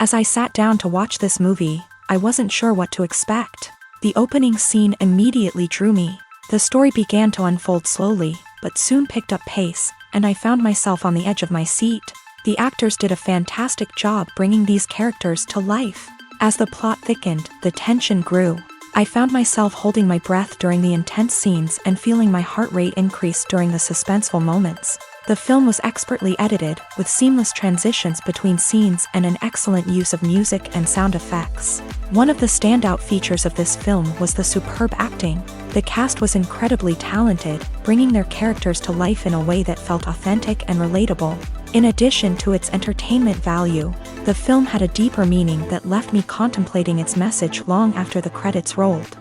As I sat down to watch this movie, I wasn't sure what to expect. The opening scene immediately drew me. The story began to unfold slowly, but soon picked up pace, and I found myself on the edge of my seat. The actors did a fantastic job bringing these characters to life. As the plot thickened, the tension grew. I found myself holding my breath during the intense scenes and feeling my heart rate increase during the suspenseful moments. The film was expertly edited, with seamless transitions between scenes and an excellent use of music and sound effects. One of the standout features of this film was the superb acting. The cast was incredibly talented, bringing their characters to life in a way that felt authentic and relatable. In addition to its entertainment value, the film had a deeper meaning that left me contemplating its message long after the credits rolled.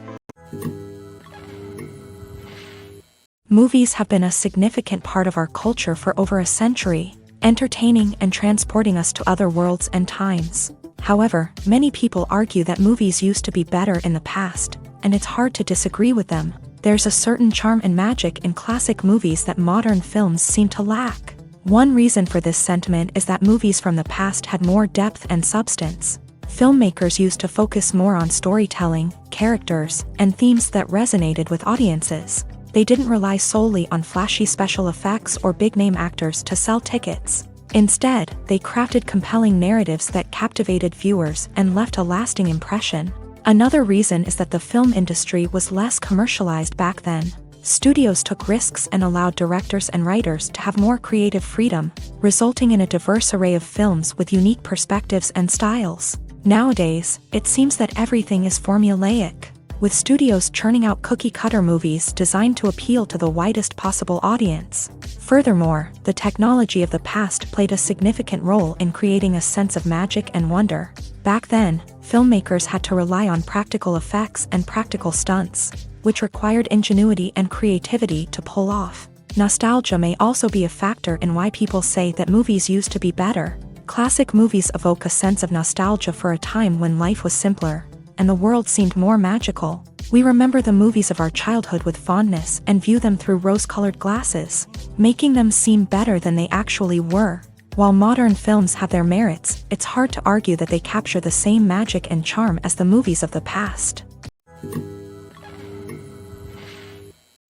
Movies have been a significant part of our culture for over a century, entertaining and transporting us to other worlds and times. However, many people argue that movies used to be better in the past, and it's hard to disagree with them. There's a certain charm and magic in classic movies that modern films seem to lack. One reason for this sentiment is that movies from the past had more depth and substance. Filmmakers used to focus more on storytelling, characters, and themes that resonated with audiences. They didn't rely solely on flashy special effects or big-name actors to sell tickets. Instead, they crafted compelling narratives that captivated viewers and left a lasting impression. Another reason is that the film industry was less commercialized back then. Studios took risks and allowed directors and writers to have more creative freedom, resulting in a diverse array of films with unique perspectives and styles. Nowadays, it seems that everything is formulaic, with studios churning out cookie-cutter movies designed to appeal to the widest possible audience. Furthermore, the technology of the past played a significant role in creating a sense of magic and wonder. Back then, filmmakers had to rely on practical effects and practical stunts, which required ingenuity and creativity to pull off. Nostalgia may also be a factor in why people say that movies used to be better. Classic movies evoke a sense of nostalgia for a time when life was simpler, and the world seemed more magical. We remember the movies of our childhood with fondness and view them through rose-colored glasses, making them seem better than they actually were. While modern films have their merits, it's hard to argue that they capture the same magic and charm as the movies of the past.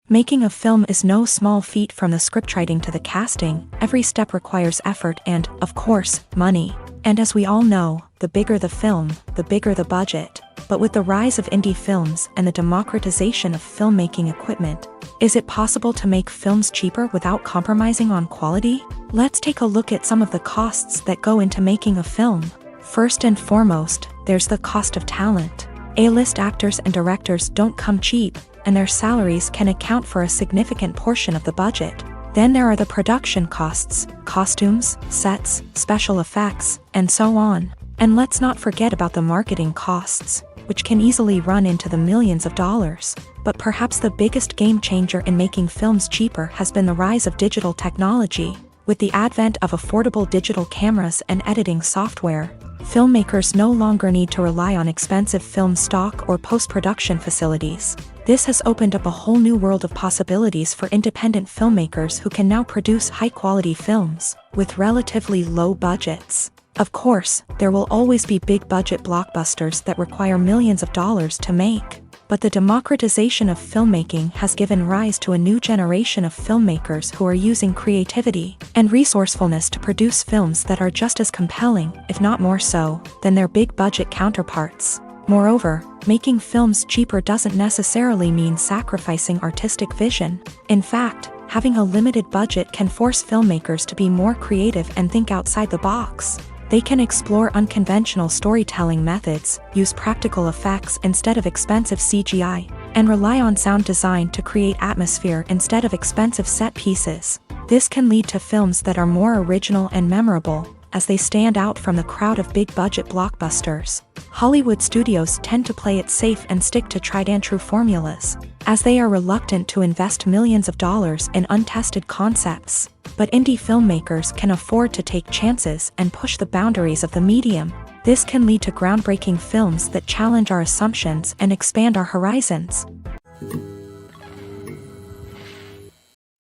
Making a film is no small feat. From the scriptwriting to the casting, every step requires effort and, of course, money. And as we all know, the bigger the film, the bigger the budget. But with the rise of indie films and the democratization of filmmaking equipment, is it possible to make films cheaper without compromising on quality? Let's take a look at some of the costs that go into making a film. First and foremost, there's the cost of talent. A-list actors and directors don't come cheap, and their salaries can account for a significant portion of the budget. Then there are the production costs, costumes, sets, special effects, and so on. And let's not forget about the marketing costs, which can easily run into the millions of dollars. But perhaps the biggest game changer in making films cheaper has been the rise of digital technology. With the advent of affordable digital cameras and editing software, filmmakers no longer need to rely on expensive film stock or post-production facilities. This has opened up a whole new world of possibilities for independent filmmakers who can now produce high-quality films with relatively low budgets. Of course, there will always be big-budget blockbusters that require millions of dollars to make. But the democratization of filmmaking has given rise to a new generation of filmmakers who are using creativity and resourcefulness to produce films that are just as compelling, if not more so, than their big-budget counterparts. Moreover, making films cheaper doesn't necessarily mean sacrificing artistic vision. In fact, having a limited budget can force filmmakers to be more creative and think outside the box. They can explore unconventional storytelling methods, use practical effects instead of expensive CGI, and rely on sound design to create atmosphere instead of expensive set pieces. This can lead to films that are more original and memorable, as they stand out from the crowd of big-budget blockbusters. Hollywood studios tend to play it safe and stick to tried-and-true formulas, as they are reluctant to invest millions of dollars in untested concepts. But indie filmmakers can afford to take chances and push the boundaries of the medium. This can lead to groundbreaking films that challenge our assumptions and expand our horizons.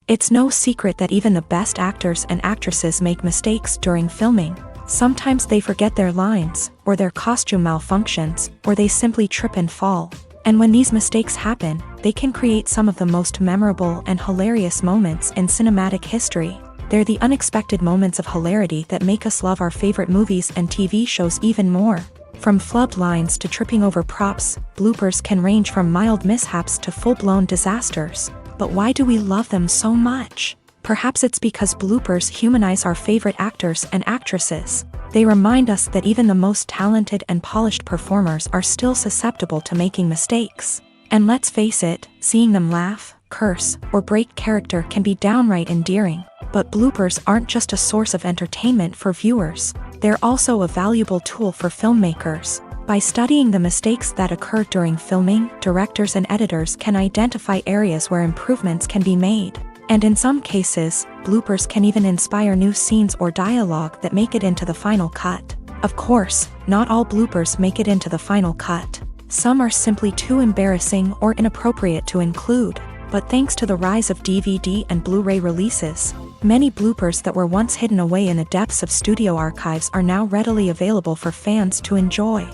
It's no secret that even the best actors and actresses make mistakes during filming. Sometimes they forget their lines, or their costume malfunctions, or they simply trip and fall. And when these mistakes happen, they can create some of the most memorable and hilarious moments in cinematic history. They're the unexpected moments of hilarity that make us love our favorite movies and TV shows even more. From flubbed lines to tripping over props, bloopers can range from mild mishaps to full-blown disasters. But why do we love them so much? Perhaps it's because bloopers humanize our favorite actors and actresses. They remind us that even the most talented and polished performers are still susceptible to making mistakes. And let's face it, seeing them laugh, curse, or break character can be downright endearing. But bloopers aren't just a source of entertainment for viewers. They're also a valuable tool for filmmakers. By studying the mistakes that occur during filming, directors and editors can identify areas where improvements can be made. And in some cases, bloopers can even inspire new scenes or dialogue that make it into the final cut. Of course, not all bloopers make it into the final cut. Some are simply too embarrassing or inappropriate to include. But thanks to the rise of DVD and Blu-ray releases, many bloopers that were once hidden away in the depths of studio archives are now readily available for fans to enjoy.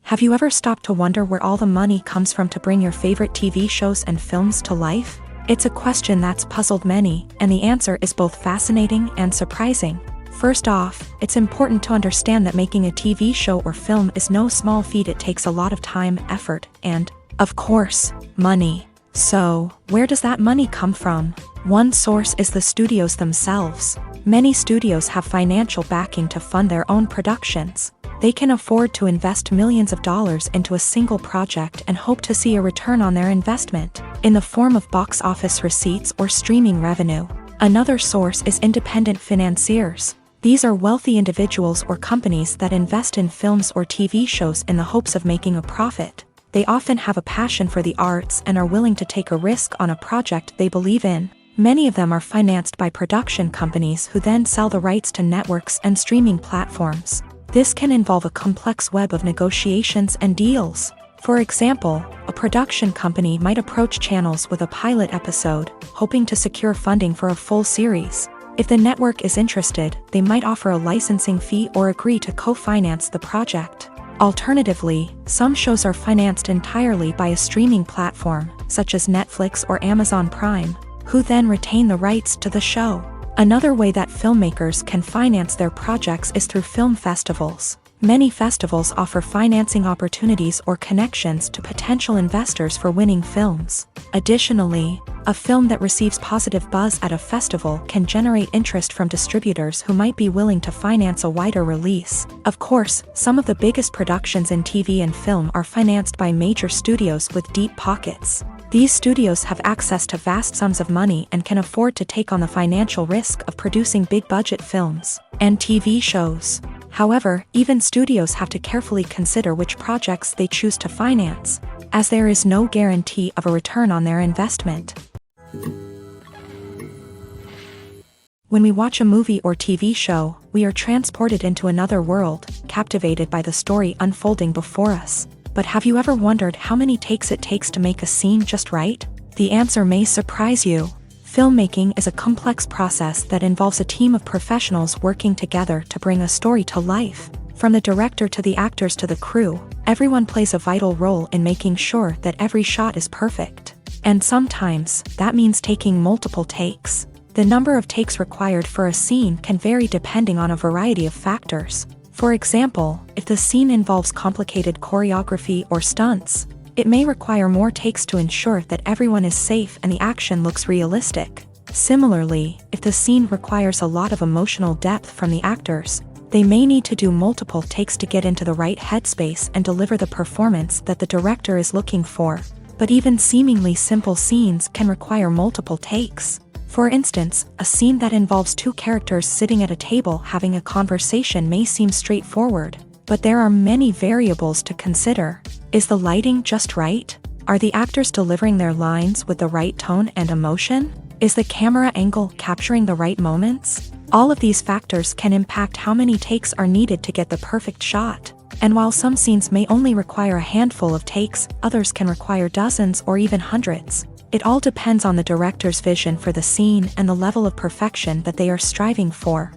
Have you ever stopped to wonder where all the money comes from to bring your favorite TV shows and films to life? It's a question that's puzzled many, and the answer is both fascinating and surprising. First off, it's important to understand that making a TV show or film is no small feat. It takes a lot of time, effort, and, of course, money. So, where does that money come from? One source is the studios themselves. Many studios have financial backing to fund their own productions. They can afford to invest millions of dollars into a single project and hope to see a return on their investment, in the form of box office receipts or streaming revenue. Another source is independent financiers. These are wealthy individuals or companies that invest in films or TV shows in the hopes of making a profit. They often have a passion for the arts and are willing to take a risk on a project they believe in. Many of them are financed by production companies who then sell the rights to networks and streaming platforms. This can involve a complex web of negotiations and deals. For example, a production company might approach channels with a pilot episode, hoping to secure funding for a full series. If the network is interested, they might offer a licensing fee or agree to co-finance the project. Alternatively, some shows are financed entirely by a streaming platform, such as Netflix or Amazon Prime, who then retain the rights to the show. Another way that filmmakers can finance their projects is through film festivals. Many festivals offer financing opportunities or connections to potential investors for winning films. Additionally, a film that receives positive buzz at a festival can generate interest from distributors who might be willing to finance a wider release. Of course, some of the biggest productions in TV and film are financed by major studios with deep pockets. These studios have access to vast sums of money and can afford to take on the financial risk of producing big-budget films and TV shows. However, even studios have to carefully consider which projects they choose to finance, as there is no guarantee of a return on their investment. When we watch a movie or TV show, we are transported into another world, captivated by the story unfolding before us. But have you ever wondered how many takes it takes to make a scene just right? The answer may surprise you. Filmmaking is a complex process that involves a team of professionals working together to bring a story to life. From the director to the actors to the crew, everyone plays a vital role in making sure that every shot is perfect. And sometimes, that means taking multiple takes. The number of takes required for a scene can vary depending on a variety of factors. For example, if the scene involves complicated choreography or stunts, it may require more takes to ensure that everyone is safe and the action looks realistic. Similarly, if the scene requires a lot of emotional depth from the actors, they may need to do multiple takes to get into the right headspace and deliver the performance that the director is looking for. But even seemingly simple scenes can require multiple takes. For instance, a scene that involves two characters sitting at a table having a conversation may seem straightforward, but there are many variables to consider. Is the lighting just right? Are the actors delivering their lines with the right tone and emotion? Is the camera angle capturing the right moments? All of these factors can impact how many takes are needed to get the perfect shot. And while some scenes may only require a handful of takes, others can require dozens or even hundreds. It all depends on the director's vision for the scene and the level of perfection that they are striving for.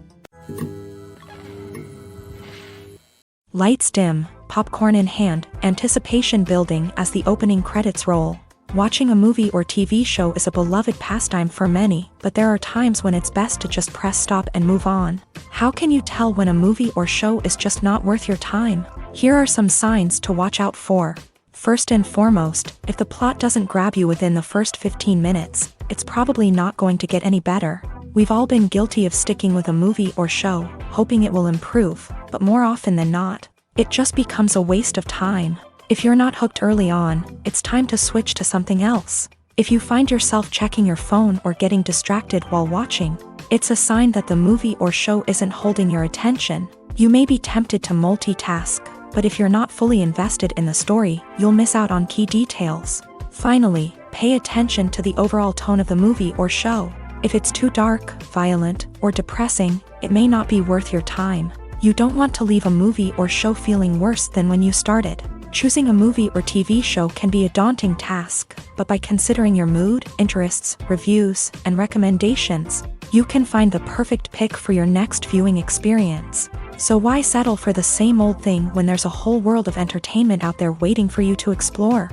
Lights dim, popcorn in hand, anticipation building as the opening credits roll. Watching a movie or TV show is a beloved pastime for many, but there are times when it's best to just press stop and move on. How can you tell when a movie or show is just not worth your time? Here are some signs to watch out for. First and foremost, if the plot doesn't grab you within the first 15 minutes, it's probably not going to get any better. We've all been guilty of sticking with a movie or show, hoping it will improve, but more often than not, it just becomes a waste of time. If you're not hooked early on, it's time to switch to something else. If you find yourself checking your phone or getting distracted while watching, it's a sign that the movie or show isn't holding your attention. You may be tempted to multitask, but if you're not fully invested in the story, you'll miss out on key details. Finally, pay attention to the overall tone of the movie or show. If it's too dark, violent, or depressing, it may not be worth your time. You don't want to leave a movie or show feeling worse than when you started. Choosing a movie or TV show can be a daunting task, but by considering your mood, interests, reviews, and recommendations, you can find the perfect pick for your next viewing experience. So why settle for the same old thing when there's a whole world of entertainment out there waiting for you to explore?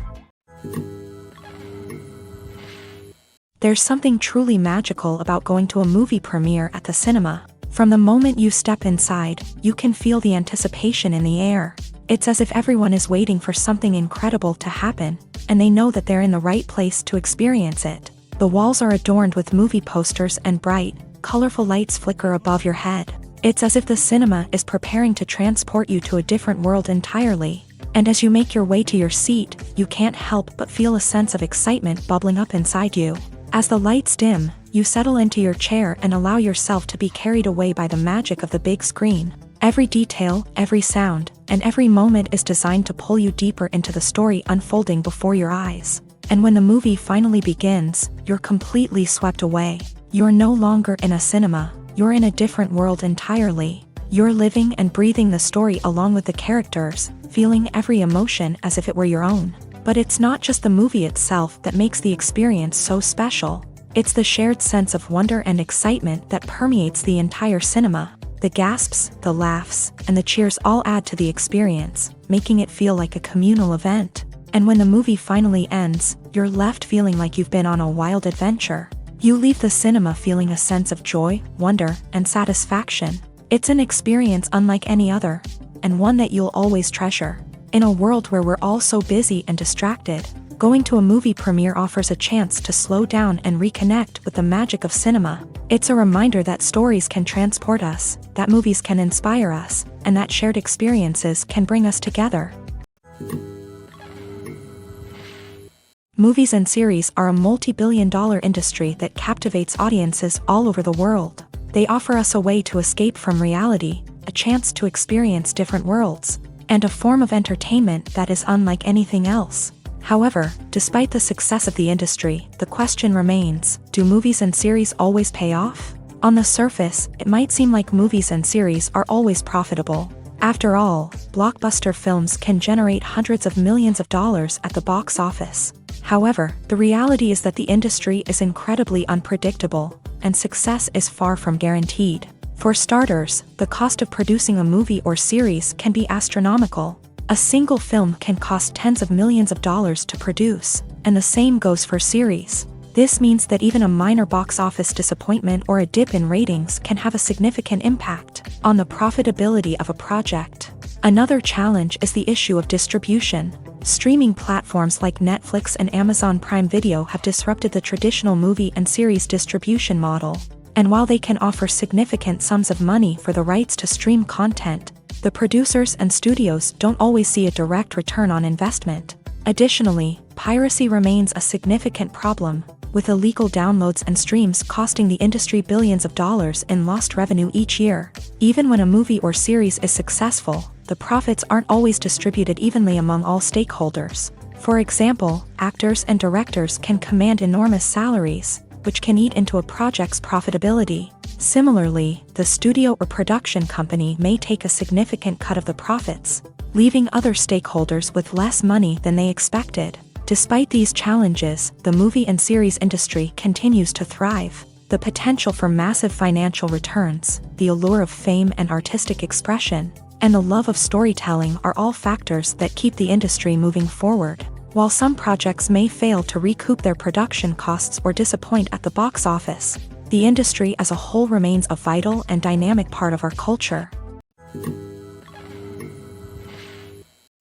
There's something truly magical about going to a movie premiere at the cinema. From the moment you step inside, you can feel the anticipation in the air. It's as if everyone is waiting for something incredible to happen, and they know that they're in the right place to experience it. The walls are adorned with movie posters and bright, colorful lights flicker above your head. It's as if the cinema is preparing to transport you to a different world entirely. And as you make your way to your seat, you can't help but feel a sense of excitement bubbling up inside you. As the lights dim, you settle into your chair and allow yourself to be carried away by the magic of the big screen. Every detail, every sound, and every moment is designed to pull you deeper into the story unfolding before your eyes. And when the movie finally begins, you're completely swept away. You're no longer in a cinema, you're in a different world entirely. You're living and breathing the story along with the characters, feeling every emotion as if it were your own. But it's not just the movie itself that makes the experience so special. It's the shared sense of wonder and excitement that permeates the entire cinema. The gasps, the laughs, and the cheers all add to the experience, making it feel like a communal event. And when the movie finally ends, you're left feeling like you've been on a wild adventure. You leave the cinema feeling a sense of joy, wonder, and satisfaction. It's an experience unlike any other, and one that you'll always treasure. In a world where we're all so busy and distracted, going to a movie premiere offers a chance to slow down and reconnect with the magic of cinema. It's a reminder that stories can transport us, that movies can inspire us, and that shared experiences can bring us together. Movies and series are a multi-billion-dollar industry that captivates audiences all over the world. They offer us a way to escape from reality, a chance to experience different worlds, and a form of entertainment that is unlike anything else. However, despite the success of the industry, the question remains, do movies and series always pay off? On the surface, it might seem like movies and series are always profitable. After all, blockbuster films can generate hundreds of millions of dollars at the box office. However, the reality is that the industry is incredibly unpredictable, and success is far from guaranteed. For starters, the cost of producing a movie or series can be astronomical. A single film can cost tens of millions of dollars to produce, and the same goes for series. This means that even a minor box office disappointment or a dip in ratings can have a significant impact on the profitability of a project. Another challenge is the issue of distribution. Streaming platforms like Netflix and Amazon Prime Video have disrupted the traditional movie and series distribution model. And while they can offer significant sums of money for the rights to stream content, the producers and studios don't always see a direct return on investment. Additionally, piracy remains a significant problem, with illegal downloads and streams costing the industry billions of dollars in lost revenue each year. Even when a movie or series is successful, the profits aren't always distributed evenly among all stakeholders. For example, actors and directors can command enormous salaries, which can eat into a project's profitability. Similarly, the studio or production company may take a significant cut of the profits, leaving other stakeholders with less money than they expected. Despite these challenges, the movie and series industry continues to thrive. The potential for massive financial returns, the allure of fame and artistic expression, and the love of storytelling are all factors that keep the industry moving forward. While some projects may fail to recoup their production costs or disappoint at the box office, the industry as a whole remains a vital and dynamic part of our culture.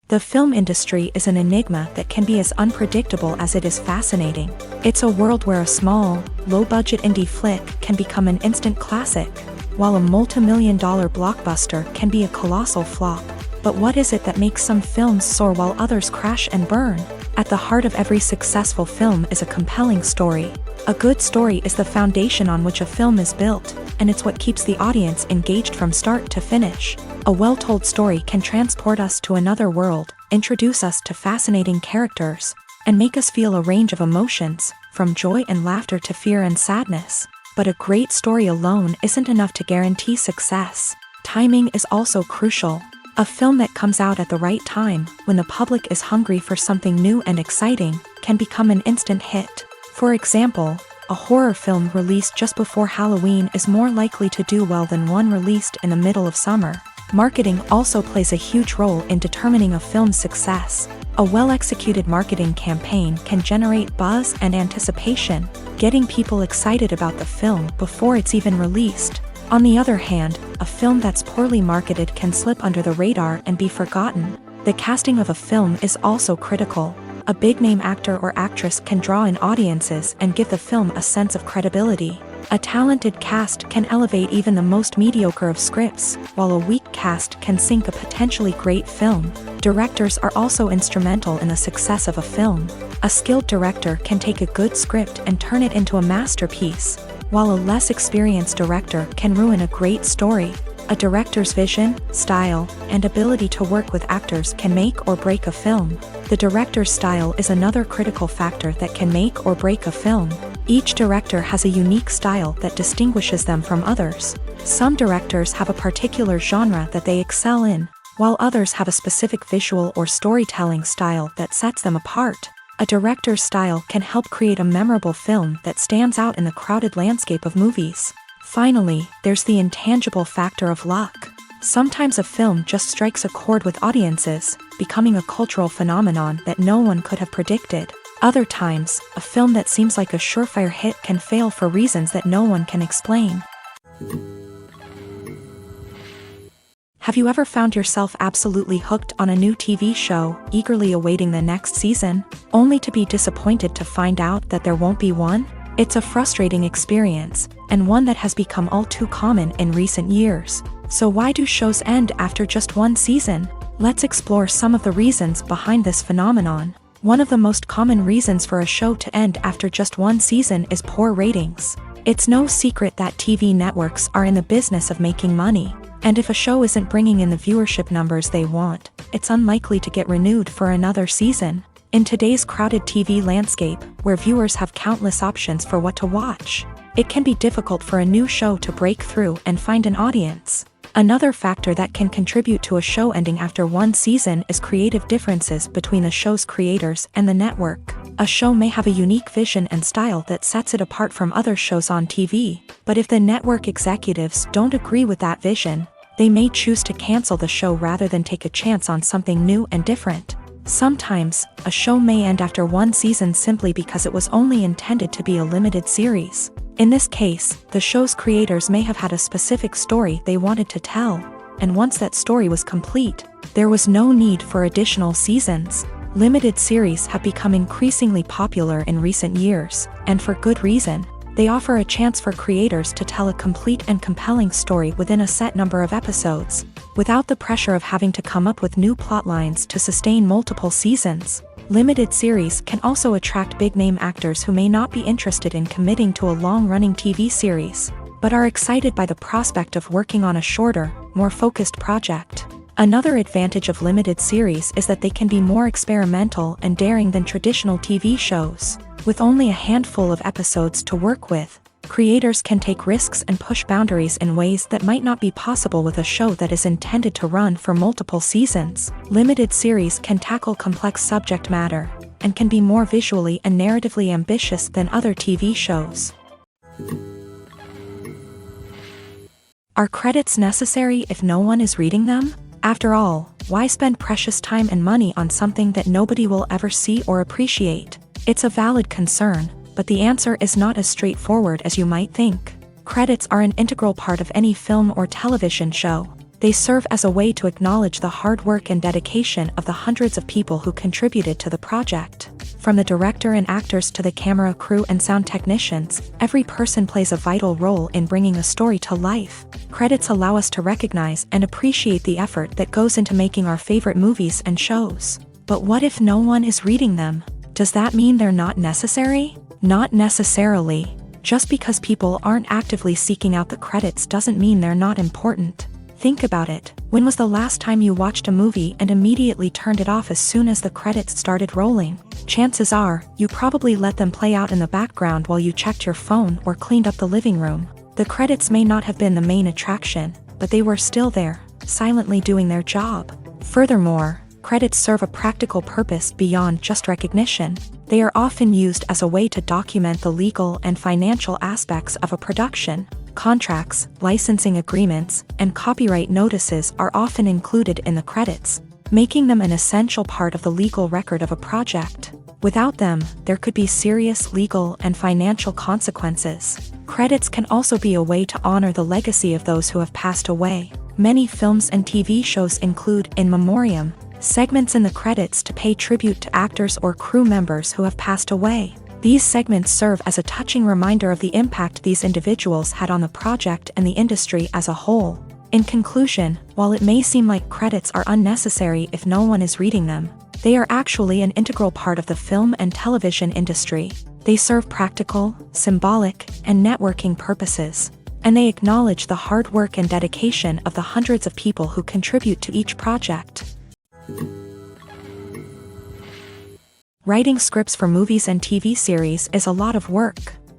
The film industry is an enigma that can be as unpredictable as it is fascinating. It's a world where a small, low-budget indie flick can become an instant classic, while a multi-million-dollar blockbuster can be a colossal flop. But what is it that makes some films soar while others crash and burn? At the heart of every successful film is a compelling story. A good story is the foundation on which a film is built, and it's what keeps the audience engaged from start to finish. A well-told story can transport us to another world, introduce us to fascinating characters, and make us feel a range of emotions, from joy and laughter to fear and sadness. But a great story alone isn't enough to guarantee success. Timing is also crucial. A film that comes out at the right time, when the public is hungry for something new and exciting, can become an instant hit. For example, a horror film released just before Halloween is more likely to do well than one released in the middle of summer. Marketing also plays a huge role in determining a film's success. A well-executed marketing campaign can generate buzz and anticipation, getting people excited about the film before it's even released. On the other hand, a film that's poorly marketed can slip under the radar and be forgotten. The casting of a film is also critical. A big-name actor or actress can draw in audiences and give the film a sense of credibility. A talented cast can elevate even the most mediocre of scripts, while a weak cast can sink a potentially great film. Directors are also instrumental in the success of a film. A skilled director can take a good script and turn it into a masterpiece, while a less experienced director can ruin a great story. A director's vision, style, and ability to work with actors can make or break a film. The director's style is another critical factor that can make or break a film. Each director has a unique style that distinguishes them from others. Some directors have a particular genre that they excel in, while others have a specific visual or storytelling style that sets them apart. A director's style can help create a memorable film that stands out in the crowded landscape of movies. Finally, there's the intangible factor of luck. Sometimes a film just strikes a chord with audiences, becoming a cultural phenomenon that no one could have predicted. Other times, a film that seems like a surefire hit can fail for reasons that no one can explain. Have you ever found yourself absolutely hooked on a new TV show, eagerly awaiting the next season, only to be disappointed to find out that there won't be one? It's a frustrating experience, and one that has become all too common in recent years. So why do shows end after just one season? Let's explore some of the reasons behind this phenomenon. One of the most common reasons for a show to end after just one season is poor ratings. It's no secret that TV networks are in the business of making money, and if a show isn't bringing in the viewership numbers they want, it's unlikely to get renewed for another season. In today's crowded TV landscape, where viewers have countless options for what to watch, it can be difficult for a new show to break through and find an audience. Another factor that can contribute to a show ending after one season is creative differences between the show's creators and the network. A show may have a unique vision and style that sets it apart from other shows on TV, but if the network executives don't agree with that vision, they may choose to cancel the show rather than take a chance on something new and different. Sometimes, a show may end after one season simply because it was only intended to be a limited series. In this case, the show's creators may have had a specific story they wanted to tell, and once that story was complete, there was no need for additional seasons. Limited series have become increasingly popular in recent years, and for good reason. They offer a chance for creators to tell a complete and compelling story within a set number of episodes, without the pressure of having to come up with new plotlines to sustain multiple seasons. Limited series can also attract big-name actors who may not be interested in committing to a long-running TV series, but are excited by the prospect of working on a shorter, more focused project. Another advantage of limited series is that they can be more experimental and daring than traditional TV shows. With only a handful of episodes to work with, creators can take risks and push boundaries in ways that might not be possible with a show that is intended to run for multiple seasons. Limited series can tackle complex subject matter, and can be more visually and narratively ambitious than other TV shows. Are credits necessary if no one is reading them? After all, why spend precious time and money on something that nobody will ever see or appreciate? It's a valid concern, but the answer is not as straightforward as you might think. Credits are an integral part of any film or television show. They serve as a way to acknowledge the hard work and dedication of the hundreds of people who contributed to the project. From the director and actors to the camera crew and sound technicians, every person plays a vital role in bringing a story to life. Credits allow us to recognize and appreciate the effort that goes into making our favorite movies and shows. But what if no one is reading them? Does that mean they're not necessary? Not necessarily. Just because people aren't actively seeking out the credits doesn't mean they're not important. Think about it. When was the last time you watched a movie and immediately turned it off as soon as the credits started rolling? Chances are, you probably let them play out in the background while you checked your phone or cleaned up the living room. The credits may not have been the main attraction, but they were still there, silently doing their job. Furthermore, credits serve a practical purpose beyond just recognition. They are often used as a way to document the legal and financial aspects of a production. Contracts, licensing agreements, and copyright notices are often included in the credits, making them an essential part of the legal record of a project. Without them, there could be serious legal and financial consequences. Credits can also be a way to honor the legacy of those who have passed away. Many films and TV shows include in memoriam segments in the credits to pay tribute to actors or crew members who have passed away. These segments serve as a touching reminder of the impact these individuals had on the project and the industry as a whole. In conclusion, while it may seem like credits are unnecessary if no one is reading them, they are actually an integral part of the film and television industry. They serve practical, symbolic, and networking purposes, and they acknowledge the hard work and dedication of the hundreds of people who contribute to each project. Writing scripts for movies and TV series is a lot of work.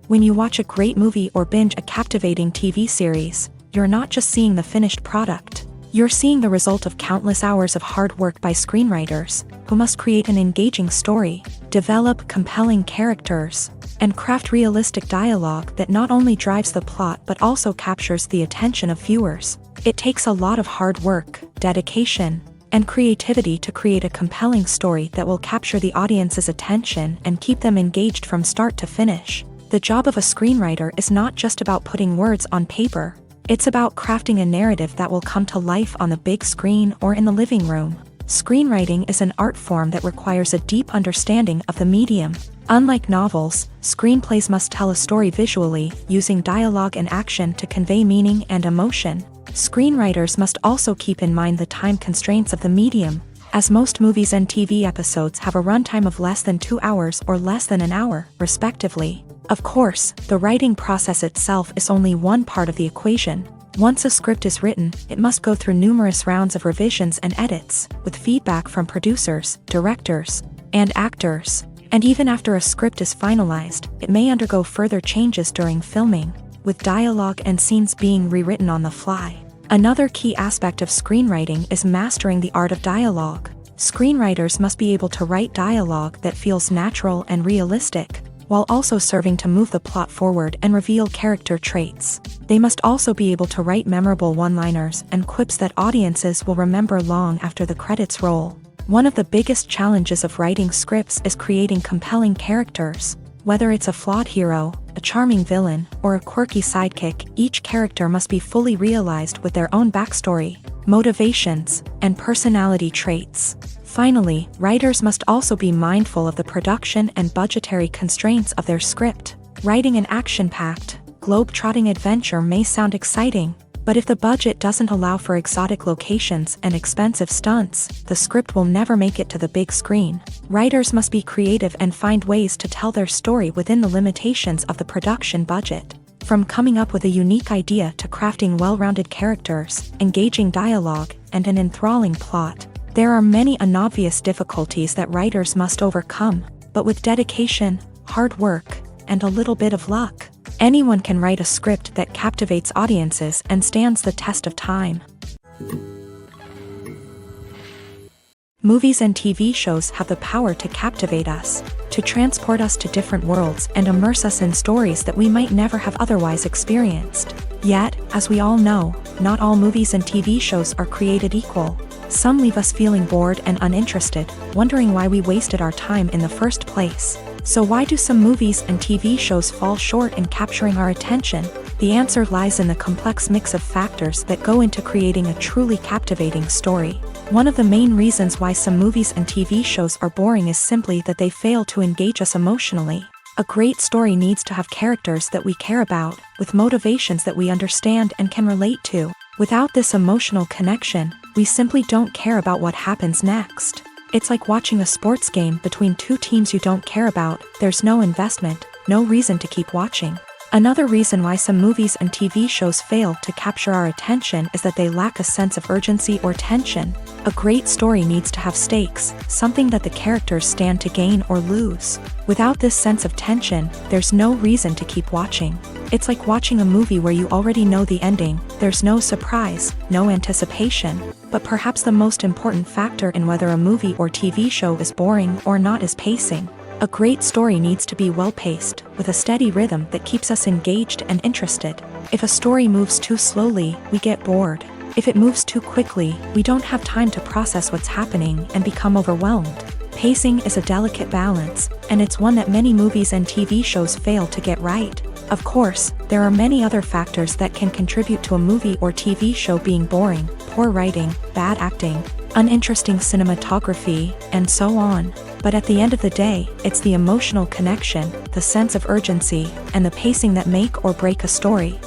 When you watch a great movie or binge a captivating TV series, you're not just seeing the finished product. You're seeing the result of countless hours of hard work by screenwriters, who must create an engaging story, develop compelling characters, and craft realistic dialogue that not only drives the plot but also captures the attention of viewers. It takes a lot of hard work, dedication, and creativity to create a compelling story that will capture the audience's attention and keep them engaged from start to finish. The job of a screenwriter is not just about putting words on paper. It's about crafting a narrative that will come to life on the big screen or in the living room. Screenwriting is an art form that requires a deep understanding of the medium. Unlike novels, screenplays must tell a story visually, using dialogue and action to convey meaning and emotion. Screenwriters must also keep in mind the time constraints of the medium, as most movies and TV episodes have a runtime of less than 2 hours or less than an hour, respectively. Of course, the writing process itself is only one part of the equation. Once a script is written, it must go through numerous rounds of revisions and edits, with feedback from producers, directors, and actors. And even after a script is finalized, it may undergo further changes during filming, with dialogue and scenes being rewritten on the fly. Another key aspect of screenwriting is mastering the art of dialogue. Screenwriters must be able to write dialogue that feels natural and realistic, while also serving to move the plot forward and reveal character traits. They must also be able to write memorable one-liners and quips that audiences will remember long after the credits roll. One of the biggest challenges of writing scripts is creating compelling characters. Whether it's a flawed hero, a charming villain, or a quirky sidekick, each character must be fully realized with their own backstory, motivations, and personality traits. Finally, writers must also be mindful of the production and budgetary constraints of their script. Writing an action-packed, globe-trotting adventure may sound exciting, but if the budget doesn't allow for exotic locations and expensive stunts, the script will never make it to the big screen. Writers must be creative and find ways to tell their story within the limitations of the production budget. From coming up with a unique idea to crafting well-rounded characters, engaging dialogue, and an enthralling plot, there are many unobvious difficulties that writers must overcome, but with dedication, hard work, and a little bit of luck, anyone can write a script that captivates audiences and stands the test of time. Movies and TV shows have the power to captivate us, to transport us to different worlds and immerse us in stories that we might never have otherwise experienced. Yet, as we all know, not all movies and TV shows are created equal. Some leave us feeling bored and uninterested, wondering why we wasted our time in the first place. So why do some movies and TV shows fall short in capturing our attention? The answer lies in the complex mix of factors that go into creating a truly captivating story. One of the main reasons why some movies and TV shows are boring is simply that they fail to engage us emotionally. A great story needs to have characters that we care about, with motivations that we understand and can relate to. Without this emotional connection, we simply don't care about what happens next. It's like watching a sports game between two teams you don't care about. There's no investment, no reason to keep watching. Another reason why some movies and TV shows fail to capture our attention is that they lack a sense of urgency or tension. A great story needs to have stakes, something that the characters stand to gain or lose. Without this sense of tension, there's no reason to keep watching. It's like watching a movie where you already know the ending. There's no surprise, no anticipation. But perhaps the most important factor in whether a movie or TV show is boring or not is pacing. A great story needs to be well-paced, with a steady rhythm that keeps us engaged and interested. If a story moves too slowly, we get bored. If it moves too quickly, we don't have time to process what's happening and become overwhelmed. Pacing is a delicate balance, and it's one that many movies and TV shows fail to get right. Of course, there are many other factors that can contribute to a movie or TV show being boring: poor writing, bad acting, uninteresting cinematography, and so on. But at the end of the day, it's the emotional connection, the sense of urgency, and the pacing that make or break a story.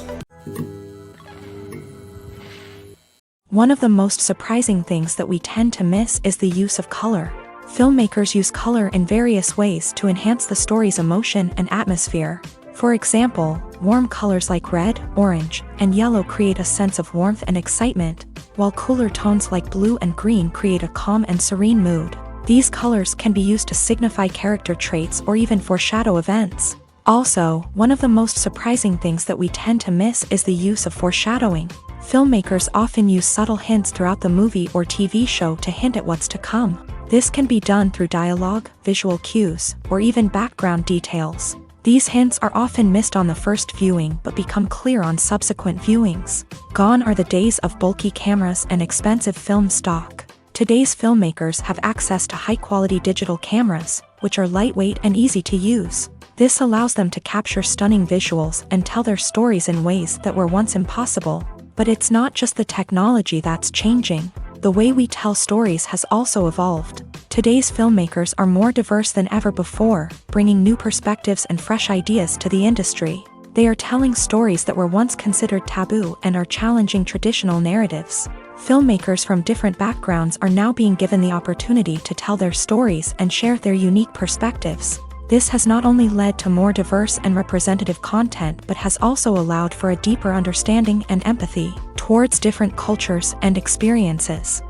One of the most surprising things that we tend to miss is the use of color. Filmmakers use color in various ways to enhance the story's emotion and atmosphere. For example, warm colors like red, orange, and yellow create a sense of warmth and excitement, while cooler tones like blue and green create a calm and serene mood. These colors can be used to signify character traits or even foreshadow events. Also, one of the most surprising things that we tend to miss is the use of foreshadowing. Filmmakers often use subtle hints throughout the movie or TV show to hint at what's to come. This can be done through dialogue, visual cues, or even background details. These hints are often missed on the first viewing but become clear on subsequent viewings. Gone are the days of bulky cameras and expensive film stock. Today's filmmakers have access to high-quality digital cameras, which are lightweight and easy to use. This allows them to capture stunning visuals and tell their stories in ways that were once impossible. But it's not just the technology that's changing. The way we tell stories has also evolved. Today's filmmakers are more diverse than ever before, bringing new perspectives and fresh ideas to the industry. They are telling stories that were once considered taboo and are challenging traditional narratives. Filmmakers from different backgrounds are now being given the opportunity to tell their stories and share their unique perspectives. This has not only led to more diverse and representative content but has also allowed for a deeper understanding and empathy towards different cultures and experiences.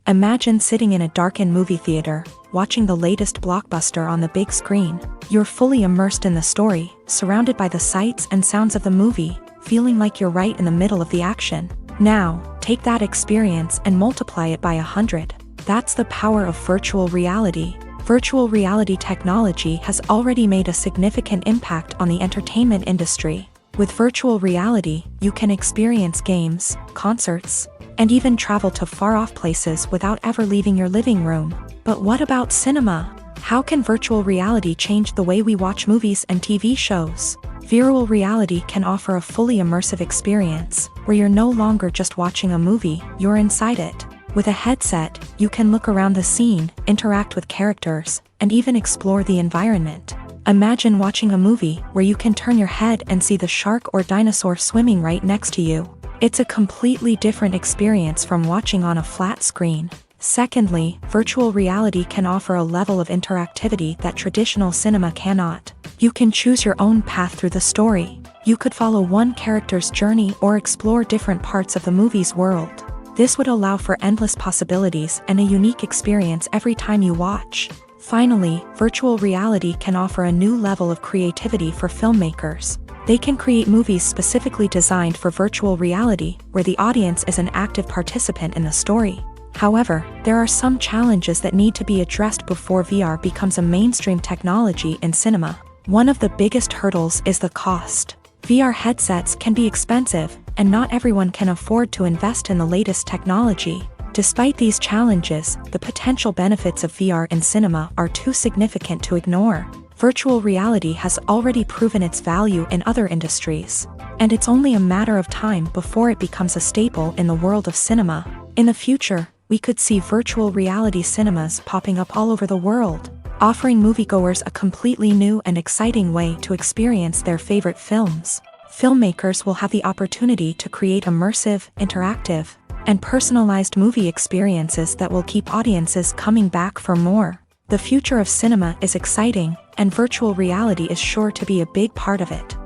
Imagine sitting in a darkened movie theater, watching the latest blockbuster on the big screen. You're fully immersed in the story, surrounded by the sights and sounds of the movie, feeling like you're right in the middle of the action. Now, take that experience and multiply it by 100. That's the power of virtual reality. Virtual reality technology has already made a significant impact on the entertainment industry. With virtual reality, you can experience games, concerts, and even travel to far-off places without ever leaving your living room. But what about cinema? How can virtual reality change the way we watch movies and TV shows? Virtual reality can offer a fully immersive experience, where you're no longer just watching a movie, you're inside it. With a headset, you can look around the scene, interact with characters, and even explore the environment. Imagine watching a movie where you can turn your head and see the shark or dinosaur swimming right next to you. It's a completely different experience from watching on a flat screen. Secondly, virtual reality can offer a level of interactivity that traditional cinema cannot. You can choose your own path through the story. You could follow one character's journey or explore different parts of the movie's world. This would allow for endless possibilities and a unique experience every time you watch. Finally, virtual reality can offer a new level of creativity for filmmakers. They can create movies specifically designed for virtual reality, where the audience is an active participant in the story. However, there are some challenges that need to be addressed before VR becomes a mainstream technology in cinema. One of the biggest hurdles is the cost. VR headsets can be expensive, and not everyone can afford to invest in the latest technology. Despite these challenges, the potential benefits of VR in cinema are too significant to ignore. Virtual reality has already proven its value in other industries, and it's only a matter of time before it becomes a staple in the world of cinema. In the future, we could see virtual reality cinemas popping up all over the world, offering moviegoers a completely new and exciting way to experience their favorite films. Filmmakers will have the opportunity to create immersive, interactive, and personalized movie experiences that will keep audiences coming back for more. The future of cinema is exciting, and virtual reality is sure to be a big part of it.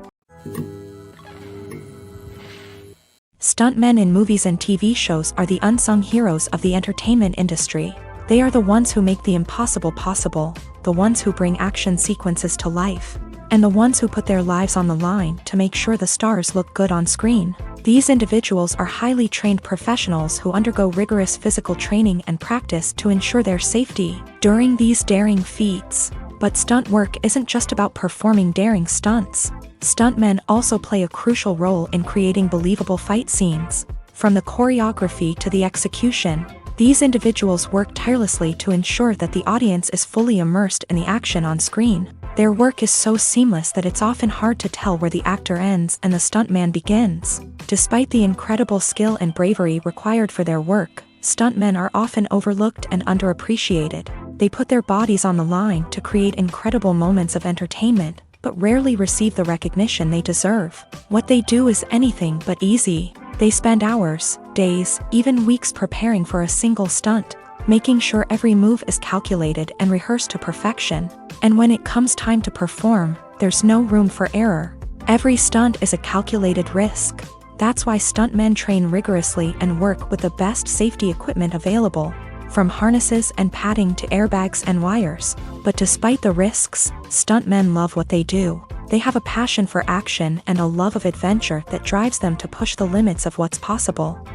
Stuntmen in movies and TV shows are the unsung heroes of the entertainment industry. They are the ones who make the impossible possible, the ones who bring action sequences to life, and the ones who put their lives on the line to make sure the stars look good on screen. These individuals are highly trained professionals who undergo rigorous physical training and practice to ensure their safety during these daring feats. But stunt work isn't just about performing daring stunts. Stuntmen also play a crucial role in creating believable fight scenes. From the choreography to the execution, these individuals work tirelessly to ensure that the audience is fully immersed in the action on screen. Their work is so seamless that it's often hard to tell where the actor ends and the stuntman begins. Despite the incredible skill and bravery required for their work, stuntmen are often overlooked and underappreciated. They put their bodies on the line to create incredible moments of entertainment, but rarely receive the recognition they deserve. What they do is anything but easy. They spend hours, days, even weeks preparing for a single stunt, making sure every move is calculated and rehearsed to perfection. And when it comes time to perform, there's no room for error. Every stunt is a calculated risk. That's why stuntmen train rigorously and work with the best safety equipment available, from harnesses and padding to airbags and wires. But despite the risks, stuntmen love what they do. They have a passion for action and a love of adventure that drives them to push the limits of what's possible.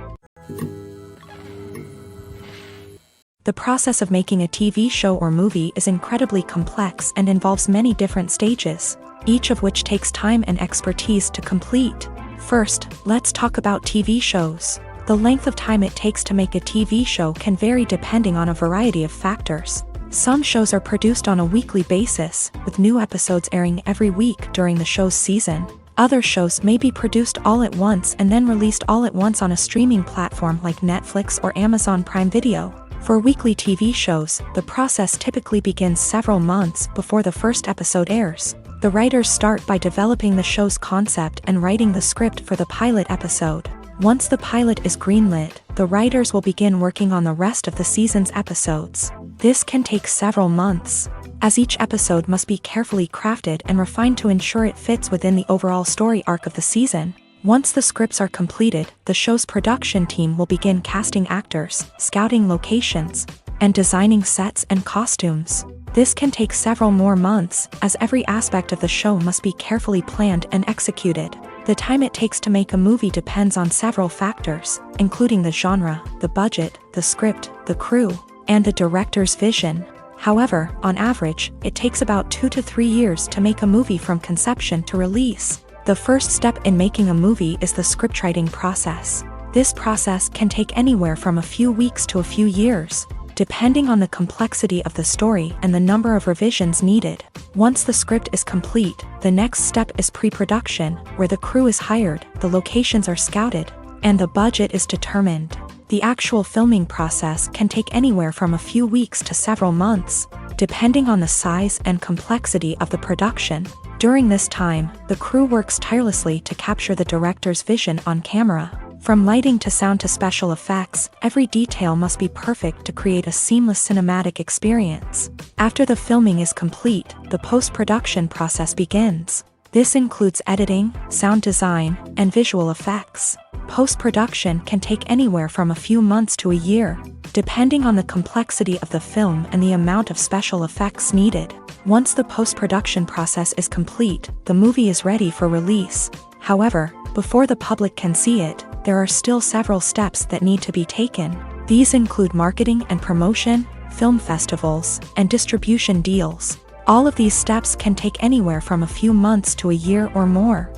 The process of making a TV show or movie is incredibly complex and involves many different stages, each of which takes time and expertise to complete. First, let's talk about TV shows. The length of time it takes to make a TV show can vary depending on a variety of factors. Some shows are produced on a weekly basis, with new episodes airing every week during the show's season. Other shows may be produced all at once and then released all at once on a streaming platform like Netflix or Amazon Prime Video. For weekly TV shows, the process typically begins several months before the first episode airs. The writers start by developing the show's concept and writing the script for the pilot episode. Once the pilot is greenlit, the writers will begin working on the rest of the season's episodes. This can take several months, as each episode must be carefully crafted and refined to ensure it fits within the overall story arc of the season. Once the scripts are completed, the show's production team will begin casting actors, scouting locations, and designing sets and costumes. This can take several more months, as every aspect of the show must be carefully planned and executed. The time it takes to make a movie depends on several factors, including the genre, the budget, the script, the crew, and the director's vision. However, on average, it takes about 2 to 3 years to make a movie from conception to release. The first step in making a movie is the scriptwriting process. This process can take anywhere from a few weeks to a few years, depending on the complexity of the story and the number of revisions needed. Once the script is complete, the next step is pre-production, where the crew is hired, the locations are scouted, and the budget is determined. The actual filming process can take anywhere from a few weeks to several months, depending on the size and complexity of the production. During this time, the crew works tirelessly to capture the director's vision on camera. From lighting to sound to special effects, every detail must be perfect to create a seamless cinematic experience. After the filming is complete, the post-production process begins. This includes editing, sound design, and visual effects. Post-production can take anywhere from a few months to a year, depending on the complexity of the film and the amount of special effects needed. Once the post-production process is complete, the movie is ready for release. However, before the public can see it, there are still several steps that need to be taken. These include marketing and promotion, film festivals, and distribution deals. All of these steps can take anywhere from a few months to a year or more.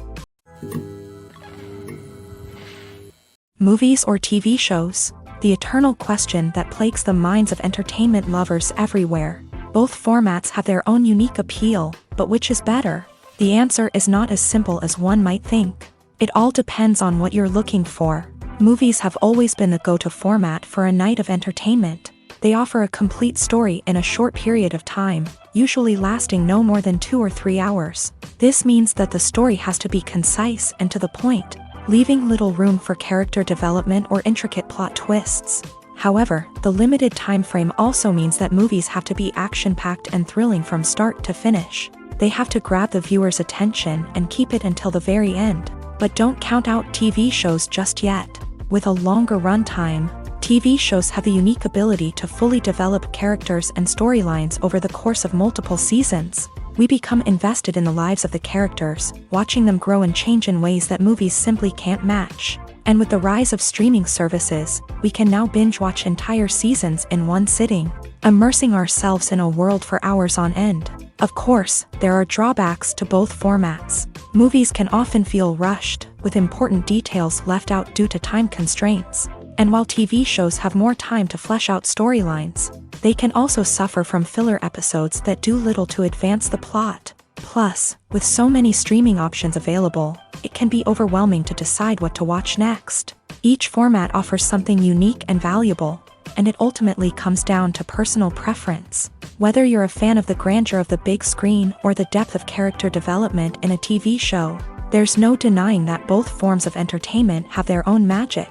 Movies or TV shows? The eternal question that plagues the minds of entertainment lovers everywhere. Both formats have their own unique appeal, but which is better? The answer is not as simple as one might think. It all depends on what you're looking for. Movies have always been the go-to format for a night of entertainment. They offer a complete story in a short period of time, usually lasting no more than 2 or 3 hours. This means that the story has to be concise and to the point, leaving little room for character development or intricate plot twists. However, the limited time frame also means that movies have to be action-packed and thrilling from start to finish. They have to grab the viewer's attention and keep it until the very end. But don't count out TV shows just yet. With a longer runtime, TV shows have the unique ability to fully develop characters and storylines over the course of multiple seasons. We become invested in the lives of the characters, watching them grow and change in ways that movies simply can't match. And with the rise of streaming services, we can now binge-watch entire seasons in one sitting, immersing ourselves in a world for hours on end. Of course, there are drawbacks to both formats. Movies can often feel rushed, with important details left out due to time constraints. And while TV shows have more time to flesh out storylines, they can also suffer from filler episodes that do little to advance the plot. Plus, with so many streaming options available, it can be overwhelming to decide what to watch next. Each format offers something unique and valuable, and it ultimately comes down to personal preference. Whether you're a fan of the grandeur of the big screen or the depth of character development in a TV show, there's no denying that both forms of entertainment have their own magic.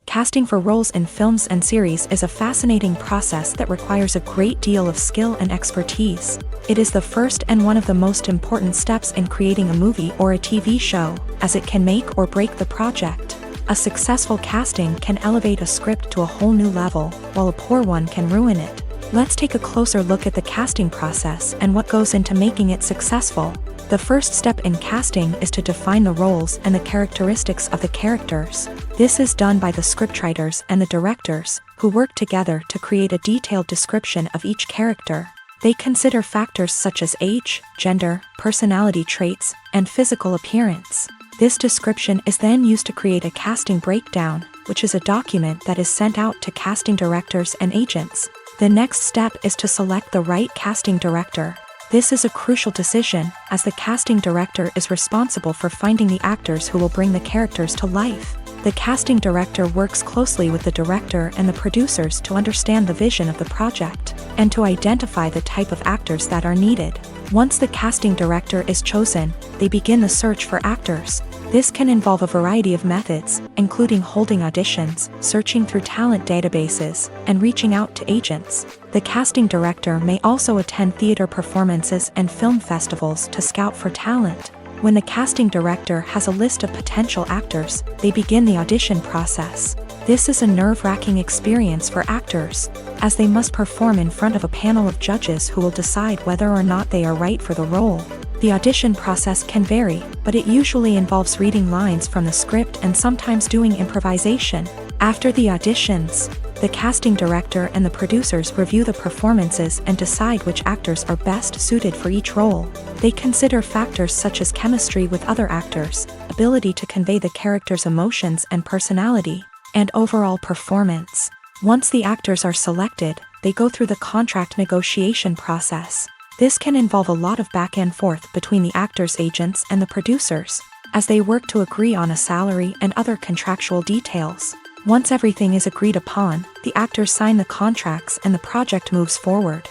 Casting for roles in films and series is a fascinating process that requires a great deal of skill and expertise. It is the first and one of the most important steps in creating a movie or a TV show, as it can make or break the project. A successful casting can elevate a script to a whole new level, while a poor one can ruin it. Let's take a closer look at the casting process and what goes into making it successful. The first step in casting is to define the roles and the characteristics of the characters. This is done by the scriptwriters and the directors, who work together to create a detailed description of each character. They consider factors such as age, gender, personality traits, and physical appearance. This description is then used to create a casting breakdown, which is a document that is sent out to casting directors and agents. The next step is to select the right casting director. This is a crucial decision, as the casting director is responsible for finding the actors who will bring the characters to life. The casting director works closely with the director and the producers to understand the vision of the project, and to identify the type of actors that are needed. Once the casting director is chosen, they begin the search for actors. This can involve a variety of methods, including holding auditions, searching through talent databases, and reaching out to agents. The casting director may also attend theater performances and film festivals to scout for talent. When the casting director has a list of potential actors, they begin the audition process. This is a nerve-wracking experience for actors, as they must perform in front of a panel of judges who will decide whether or not they are right for the role. The audition process can vary, but it usually involves reading lines from the script and sometimes doing improvisation. After the auditions, the casting director and the producers review the performances and decide which actors are best suited for each role. They consider factors such as chemistry with other actors, ability to convey the character's emotions and personality, and overall performance. Once the actors are selected, they go through the contract negotiation process. This can involve a lot of back and forth between the actors' agents and the producers, as they work to agree on a salary and other contractual details. Once everything is agreed upon, the actors sign the contracts and the project moves forward.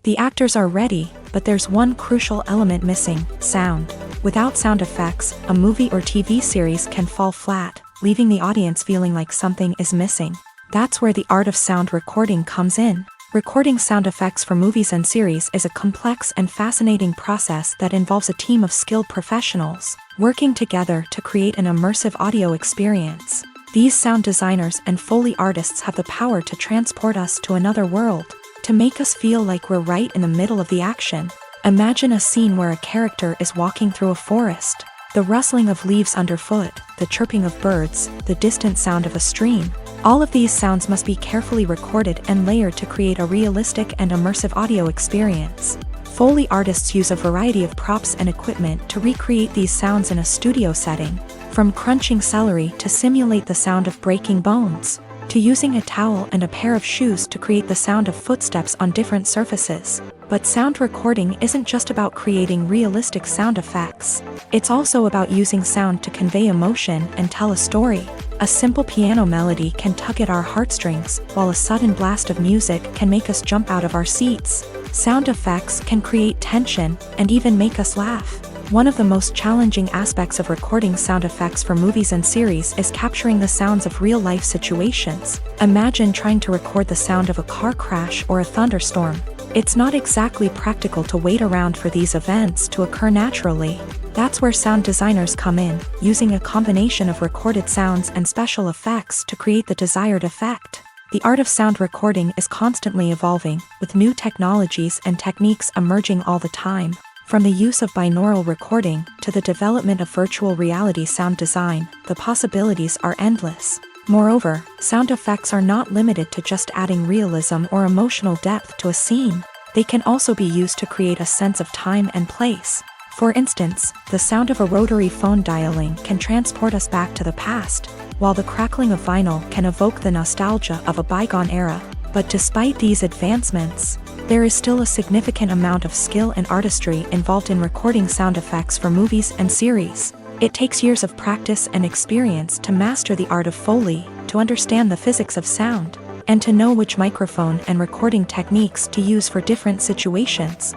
The actors are ready, but there's one crucial element missing: sound. Without sound effects, a movie or TV series can fall flat, leaving the audience feeling like something is missing. That's where the art of sound recording comes in. Recording sound effects for movies and series is a complex and fascinating process that involves a team of skilled professionals working together to create an immersive audio experience. These sound designers and Foley artists have the power to transport us to another world, to make us feel like we're right in the middle of the action. Imagine a scene where a character is walking through a forest. The rustling of leaves underfoot, the chirping of birds, the distant sound of a stream. All of these sounds must be carefully recorded and layered to create a realistic and immersive audio experience. Foley artists use a variety of props and equipment to recreate these sounds in a studio setting, from crunching celery to simulate the sound of breaking bones, to using a towel and a pair of shoes to create the sound of footsteps on different surfaces. But sound recording isn't just about creating realistic sound effects. It's also about using sound to convey emotion and tell a story. A simple piano melody can tug at our heartstrings, while a sudden blast of music can make us jump out of our seats. Sound effects can create tension and even make us laugh. One of the most challenging aspects of recording sound effects for movies and series is capturing the sounds of real-life situations. Imagine trying to record the sound of a car crash or a thunderstorm. It's not exactly practical to wait around for these events to occur naturally. That's where sound designers come in, using a combination of recorded sounds and special effects to create the desired effect. The art of sound recording is constantly evolving, with new technologies and techniques emerging all the time. From the use of binaural recording to the development of virtual reality sound design, the possibilities are endless. Moreover, sound effects are not limited to just adding realism or emotional depth to a scene. They can also be used to create a sense of time and place. For instance, the sound of a rotary phone dialing can transport us back to the past, while the crackling of vinyl can evoke the nostalgia of a bygone era. But despite these advancements, there is still a significant amount of skill and artistry involved in recording sound effects for movies and series. It takes years of practice and experience to master the art of Foley, to understand the physics of sound, and to know which microphone and recording techniques to use for different situations.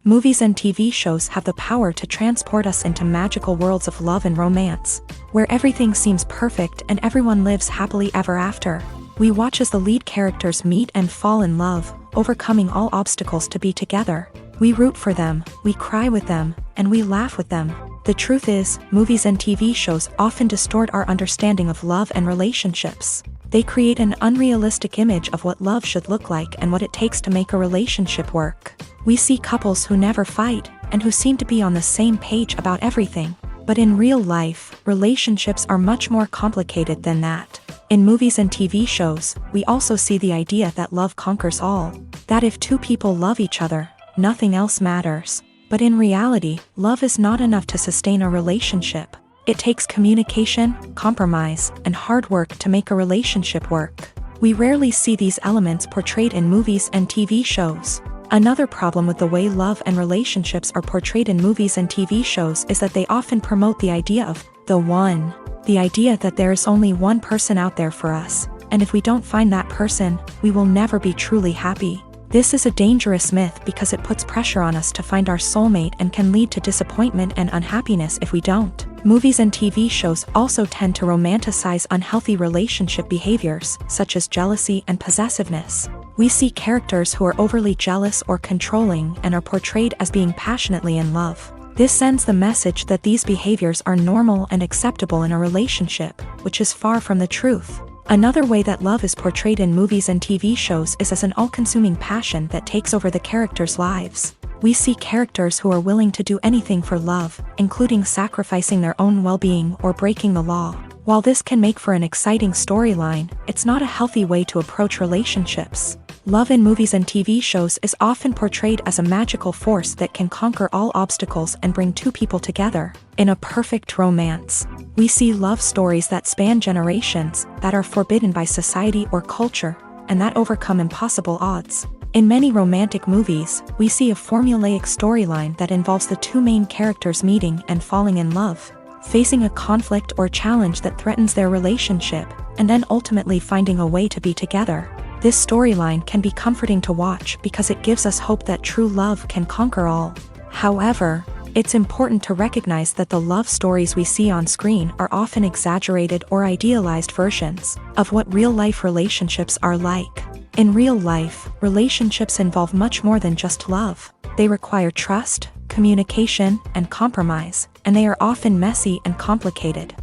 Movies and TV shows have the power to transport us into magical worlds of love and romance, where everything seems perfect and everyone lives happily ever after. We watch as the lead characters meet and fall in love, overcoming all obstacles to be together. We root for them, we cry with them, and we laugh with them. The truth is, movies and TV shows often distort our understanding of love and relationships. They create an unrealistic image of what love should look like and what it takes to make a relationship work. We see couples who never fight, and who seem to be on the same page about everything. But in real life, relationships are much more complicated than that. In movies and TV shows, we also see the idea that love conquers all. That if two people love each other, nothing else matters. But in reality, love is not enough to sustain a relationship. It takes communication, compromise, and hard work to make a relationship work. We rarely see these elements portrayed in movies and TV shows. Another problem with the way love and relationships are portrayed in movies and TV shows is that they often promote the idea of the one. The idea that there is only one person out there for us, and if we don't find that person, we will never be truly happy. This is a dangerous myth because it puts pressure on us to find our soulmate and can lead to disappointment and unhappiness if we don't. Movies and TV shows also tend to romanticize unhealthy relationship behaviors, such as jealousy and possessiveness. We see characters who are overly jealous or controlling and are portrayed as being passionately in love. This sends the message that these behaviors are normal and acceptable in a relationship, which is far from the truth. Another way that love is portrayed in movies and TV shows is as an all-consuming passion that takes over the characters' lives. We see characters who are willing to do anything for love, including sacrificing their own well-being or breaking the law. While this can make for an exciting storyline, it's not a healthy way to approach relationships. Love in movies and TV shows is often portrayed as a magical force that can conquer all obstacles and bring two people together in a perfect romance. We see love stories that span generations, that are forbidden by society or culture, and that overcome impossible odds. In many romantic movies, we see a formulaic storyline that involves the two main characters meeting and falling in love, facing a conflict or challenge that threatens their relationship, and then ultimately finding a way to be together. This storyline can be comforting to watch because it gives us hope that true love can conquer all. However, it's important to recognize that the love stories we see on screen are often exaggerated or idealized versions of what real-life relationships are like. In real life, relationships involve much more than just love. They require trust, communication, and compromise, and they are often messy and complicated.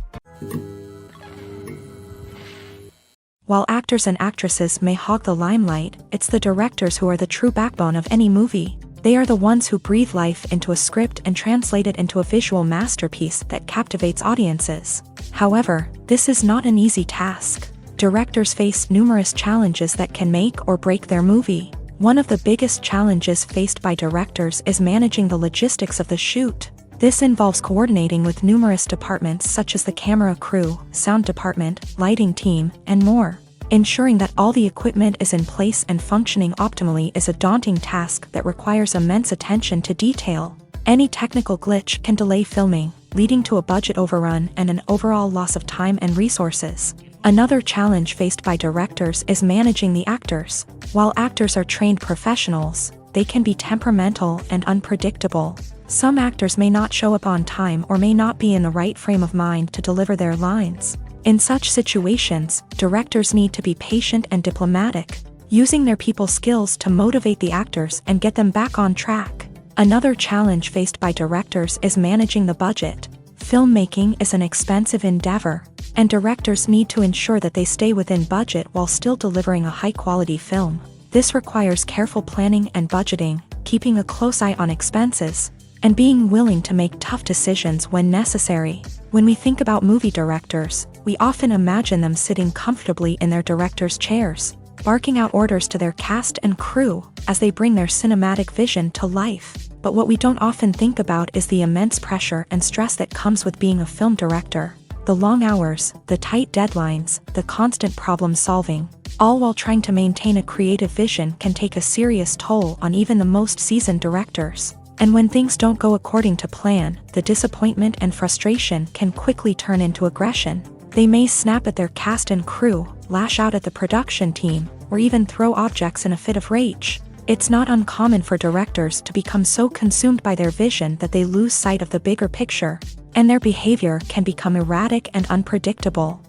While actors and actresses may hog the limelight, it's the directors who are the true backbone of any movie. They are the ones who breathe life into a script and translate it into a visual masterpiece that captivates audiences. However, this is not an easy task. Directors face numerous challenges that can make or break their movie. One of the biggest challenges faced by directors is managing the logistics of the shoot. This involves coordinating with numerous departments such as the camera crew, sound department, lighting team, and more. Ensuring that all the equipment is in place and functioning optimally is a daunting task that requires immense attention to detail. Any technical glitch can delay filming, leading to a budget overrun and an overall loss of time and resources. Another challenge faced by directors is managing the actors. While actors are trained professionals, they can be temperamental and unpredictable. Some actors may not show up on time or may not be in the right frame of mind to deliver their lines. In such situations, directors need to be patient and diplomatic, using their people skills to motivate the actors and get them back on track. Another challenge faced by directors is managing the budget. Filmmaking is an expensive endeavor, and directors need to ensure that they stay within budget while still delivering a high-quality film. This requires careful planning and budgeting, keeping a close eye on expenses, and being willing to make tough decisions when necessary. When we think about movie directors, we often imagine them sitting comfortably in their director's chairs, barking out orders to their cast and crew as they bring their cinematic vision to life. But what we don't often think about is the immense pressure and stress that comes with being a film director. The long hours, the tight deadlines, the constant problem solving, all while trying to maintain a creative vision can take a serious toll on even the most seasoned directors. And when things don't go according to plan, the disappointment and frustration can quickly turn into aggression. They may snap at their cast and crew, lash out at the production team, or even throw objects in a fit of rage. It's not uncommon for directors to become so consumed by their vision that they lose sight of the bigger picture, and their behavior can become erratic and unpredictable.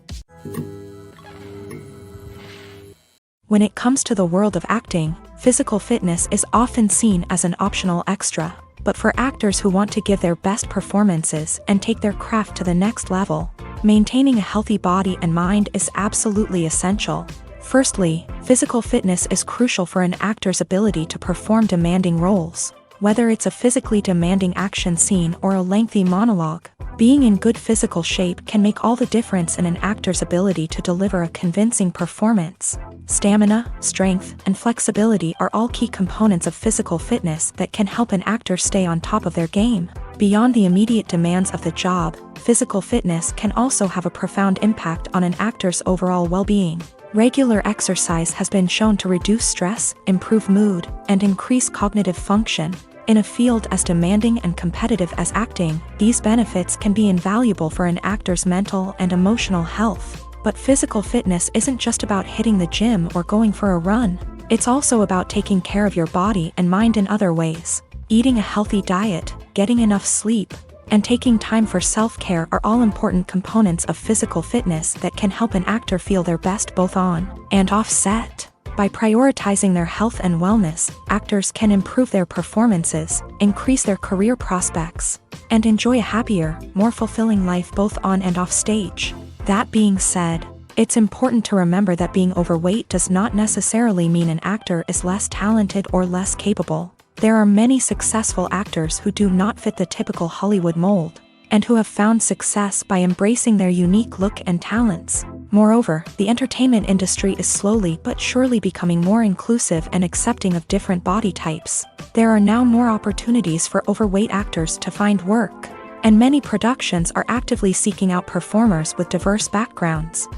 When it comes to the world of acting, physical fitness is often seen as an optional extra, but for actors who want to give their best performances and take their craft to the next level, maintaining a healthy body and mind is absolutely essential. Firstly, physical fitness is crucial for an actor's ability to perform demanding roles. Whether it's a physically demanding action scene or a lengthy monologue, being in good physical shape can make all the difference in an actor's ability to deliver a convincing performance. Stamina, strength, and flexibility are all key components of physical fitness that can help an actor stay on top of their game. Beyond the immediate demands of the job, physical fitness can also have a profound impact on an actor's overall well-being. Regular exercise has been shown to reduce stress, improve mood, and increase cognitive function. In a field as demanding and competitive as acting, these benefits can be invaluable for an actor's mental and emotional health. But physical fitness isn't just about hitting the gym or going for a run. It's also about taking care of your body and mind in other ways. Eating a healthy diet, getting enough sleep, and taking time for self-care are all important components of physical fitness that can help an actor feel their best both on and off set. By prioritizing their health and wellness, actors can improve their performances, increase their career prospects, and enjoy a happier, more fulfilling life both on and off stage. That being said, It's important to remember that being overweight does not necessarily mean an actor is less talented or less capable. There are many successful actors who do not fit the typical Hollywood mold, and who have found success by embracing their unique look and talents. Moreover, the entertainment industry is slowly but surely becoming more inclusive and accepting of different body types. There are now more opportunities for overweight actors to find work, and many productions are actively seeking out performers with diverse backgrounds.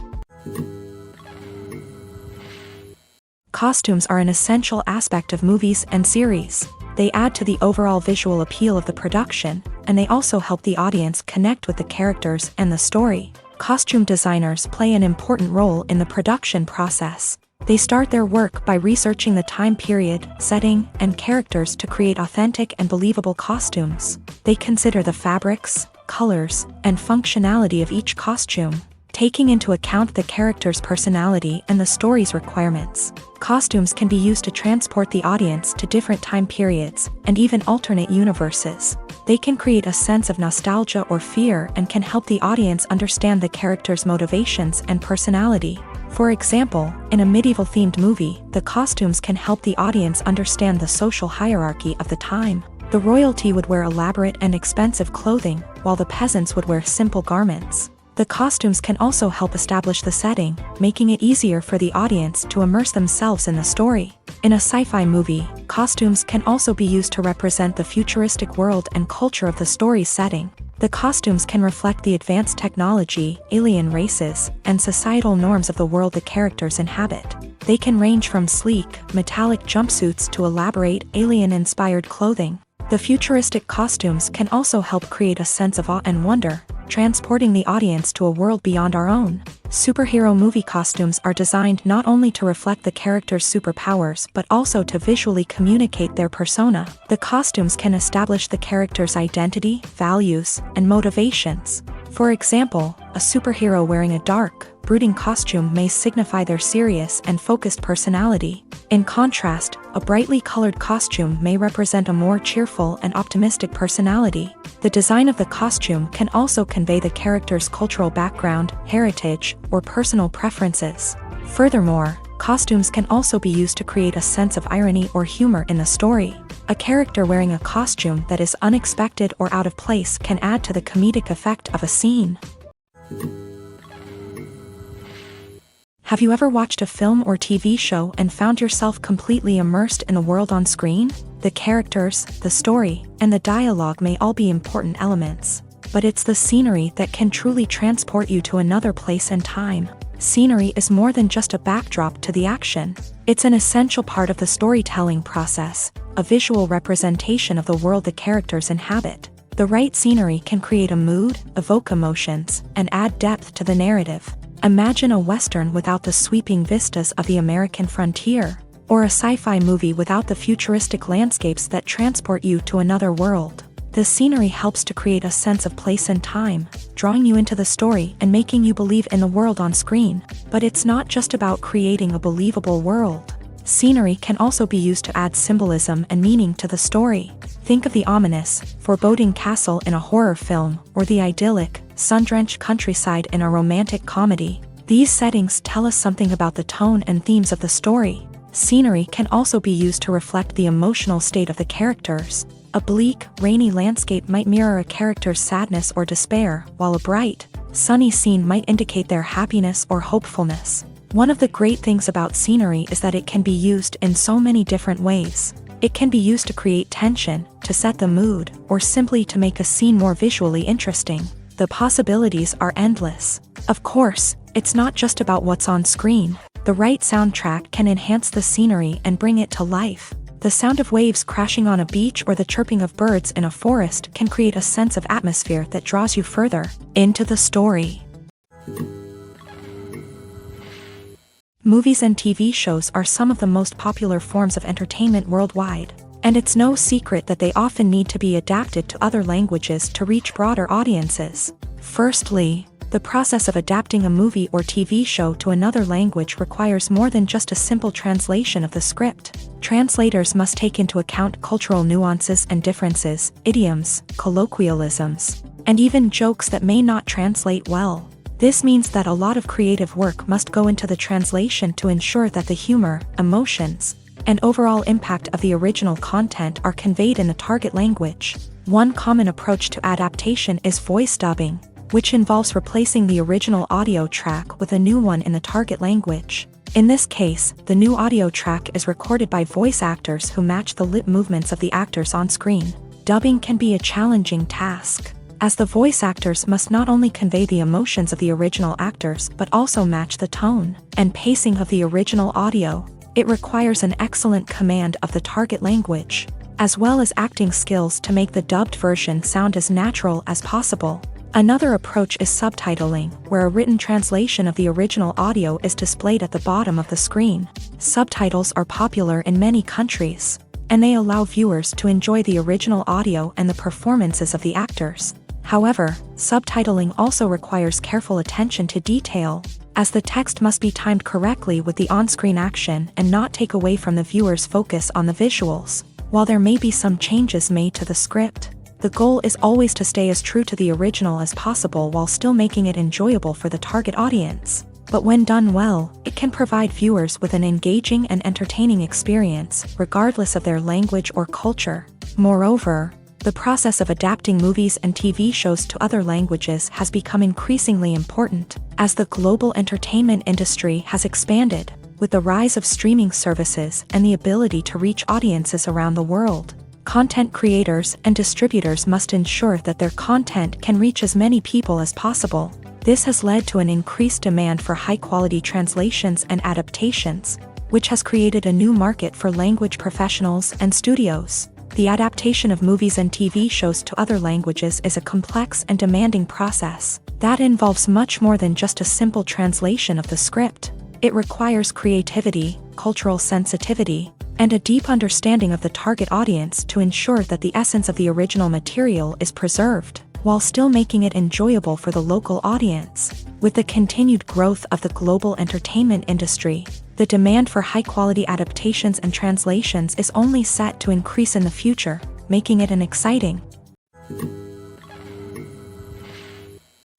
Costumes are an essential aspect of movies and series. They add to the overall visual appeal of the production, and they also help the audience connect with the characters and the story. Costume designers play an important role in the production process. They start their work by researching the time period, setting, and characters to create authentic and believable costumes. They consider the fabrics, colors, and functionality of each costume, taking into account the character's personality and the story's requirements. Costumes can be used to transport the audience to different time periods and even alternate universes. They can create a sense of nostalgia or fear and can help the audience understand the character's motivations and personality. For example, in a medieval-themed movie, the costumes can help the audience understand the social hierarchy of the time. The royalty would wear elaborate and expensive clothing, while the peasants would wear simple garments. The costumes can also help establish the setting, making it easier for the audience to immerse themselves in the story. In a sci-fi movie, costumes can also be used to represent the futuristic world and culture of the story's setting. The costumes can reflect the advanced technology, alien races, and societal norms of the world the characters inhabit. They can range from sleek, metallic jumpsuits to elaborate, alien-inspired clothing. The futuristic costumes can also help create a sense of awe and wonder, transporting the audience to a world beyond our own. Superhero movie costumes are designed not only to reflect the character's superpowers but also to visually communicate their persona. The costumes can establish the character's identity, values, and motivations. For example, a superhero wearing a dark, brooding costume may signify their serious and focused personality. In contrast, a brightly colored costume may represent a more cheerful and optimistic personality. The design of the costume can also convey the character's cultural background, heritage, or personal preferences. Furthermore, costumes can also be used to create a sense of irony or humor in the story. A character wearing a costume that is unexpected or out of place can add to the comedic effect of a scene. Have you ever watched a film or TV show and found yourself completely immersed in the world on screen? The characters, the story, and the dialogue may all be important elements, but it's the scenery that can truly transport you to another place and time. Scenery is more than just a backdrop to the action. It's an essential part of the storytelling process, a visual representation of the world the characters inhabit. The right scenery can create a mood, evoke emotions, and add depth to the narrative. Imagine a Western without the sweeping vistas of the American frontier, or a sci-fi movie without the futuristic landscapes that transport you to another world. The scenery helps to create a sense of place and time, drawing you into the story and making you believe in the world on screen. But it's not just about creating a believable world. Scenery can also be used to add symbolism and meaning to the story. Think of the ominous, foreboding castle in a horror film, or the idyllic, sun-drenched countryside in a romantic comedy. These settings tell us something about the tone and themes of the story. Scenery can also be used to reflect the emotional state of the characters. A bleak, rainy landscape might mirror a character's sadness or despair, while a bright, sunny scene might indicate their happiness or hopefulness. One of the great things about scenery is that it can be used in so many different ways. It can be used to create tension, to set the mood, or simply to make a scene more visually interesting. The possibilities are endless. Of course, it's not just about what's on screen. The right soundtrack can enhance the scenery and bring it to life. The sound of waves crashing on a beach or the chirping of birds in a forest can create a sense of atmosphere that draws you further into the story. Movies and TV shows are some of the most popular forms of entertainment worldwide, and it's no secret that they often need to be adapted to other languages to reach broader audiences. Firstly, the process of adapting a movie or TV show to another language requires more than just a simple translation of the script. Translators must take into account cultural nuances and differences, idioms, colloquialisms, and even jokes that may not translate well. This means that a lot of creative work must go into the translation to ensure that the humor, emotions, and overall impact of the original content are conveyed in the target language. One common approach to adaptation is voice dubbing, which involves replacing the original audio track with a new one in the target language. In this case, the new audio track is recorded by voice actors who match the lip movements of the actors on screen. Dubbing can be a challenging task, as the voice actors must not only convey the emotions of the original actors but also match the tone and pacing of the original audio. It requires an excellent command of the target language, as well as acting skills to make the dubbed version sound as natural as possible. Another approach is subtitling, where a written translation of the original audio is displayed at the bottom of the screen. Subtitles are popular in many countries, and they allow viewers to enjoy the original audio and the performances of the actors. However, subtitling also requires careful attention to detail, as the text must be timed correctly with the on-screen action and not take away from the viewer's focus on the visuals. While there may be some changes made to the script, the goal is always to stay as true to the original as possible while still making it enjoyable for the target audience. But when done well, it can provide viewers with an engaging and entertaining experience, regardless of their language or culture. Moreover, the process of adapting movies and TV shows to other languages has become increasingly important, as the global entertainment industry has expanded, with the rise of streaming services and the ability to reach audiences around the world. Content creators and distributors must ensure that their content can reach as many people as possible. This has led to an increased demand for high-quality translations and adaptations, which has created a new market for language professionals and studios. The adaptation of movies and TV shows to other languages is a complex and demanding process that involves much more than just a simple translation of the script. It requires creativity, cultural sensitivity, and a deep understanding of the target audience to ensure that the essence of the original material is preserved, while still making it enjoyable for the local audience. With the continued growth of the global entertainment industry, the demand for high-quality adaptations and translations is only set to increase in the future, making it an exciting.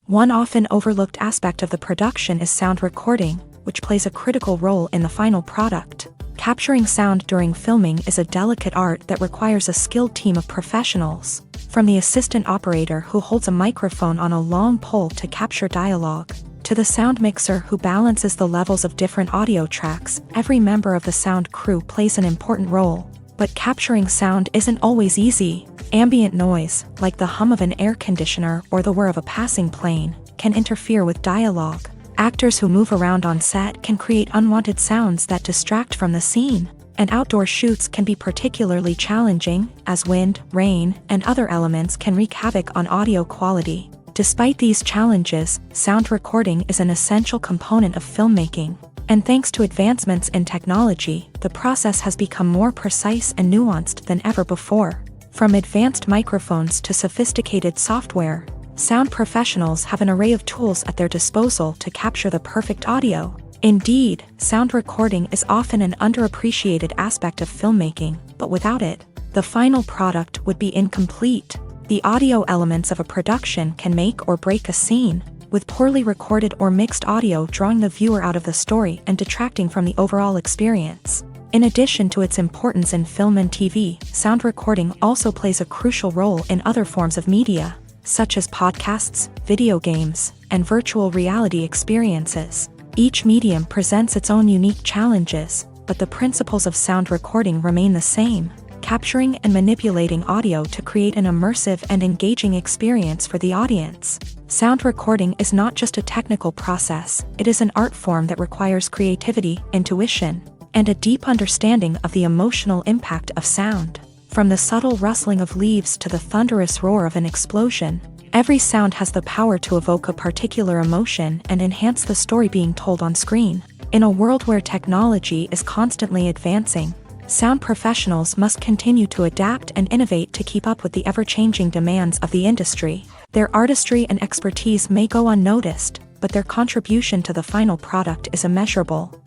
One often overlooked aspect of the production is sound recording, which plays a critical role in the final product. Capturing sound during filming is a delicate art that requires a skilled team of professionals, from the assistant operator who holds a microphone on a long pole to capture dialogue, to the sound mixer who balances the levels of different audio tracks. Every member of the sound crew plays an important role. But capturing sound isn't always easy. Ambient noise, like the hum of an air conditioner or the whir of a passing plane, can interfere with dialogue. Actors who move around on set can create unwanted sounds that distract from the scene, and outdoor shoots can be particularly challenging, as wind, rain, and other elements can wreak havoc on audio quality. Despite these challenges, sound recording is an essential component of filmmaking, and thanks to advancements in technology, the process has become more precise and nuanced than ever before. From advanced microphones to sophisticated software, sound professionals have an array of tools at their disposal to capture the perfect audio. Indeed, sound recording is often an underappreciated aspect of filmmaking, but without it, the final product would be incomplete. The audio elements of a production can make or break a scene, with poorly recorded or mixed audio drawing the viewer out of the story and detracting from the overall experience. In addition to its importance in film and TV, sound recording also plays a crucial role in other forms of media, such as podcasts, video games, and virtual reality experiences. Each medium presents its own unique challenges, but the principles of sound recording remain the same: capturing and manipulating audio to create an immersive and engaging experience for the audience. Sound recording is not just a technical process, it is an art form that requires creativity, intuition, and a deep understanding of the emotional impact of sound. From the subtle rustling of leaves to the thunderous roar of an explosion, every sound has the power to evoke a particular emotion and enhance the story being told on screen. In a world where technology is constantly advancing, sound professionals must continue to adapt and innovate to keep up with the ever-changing demands of the industry. Their artistry and expertise may go unnoticed, but their contribution to the final product is immeasurable.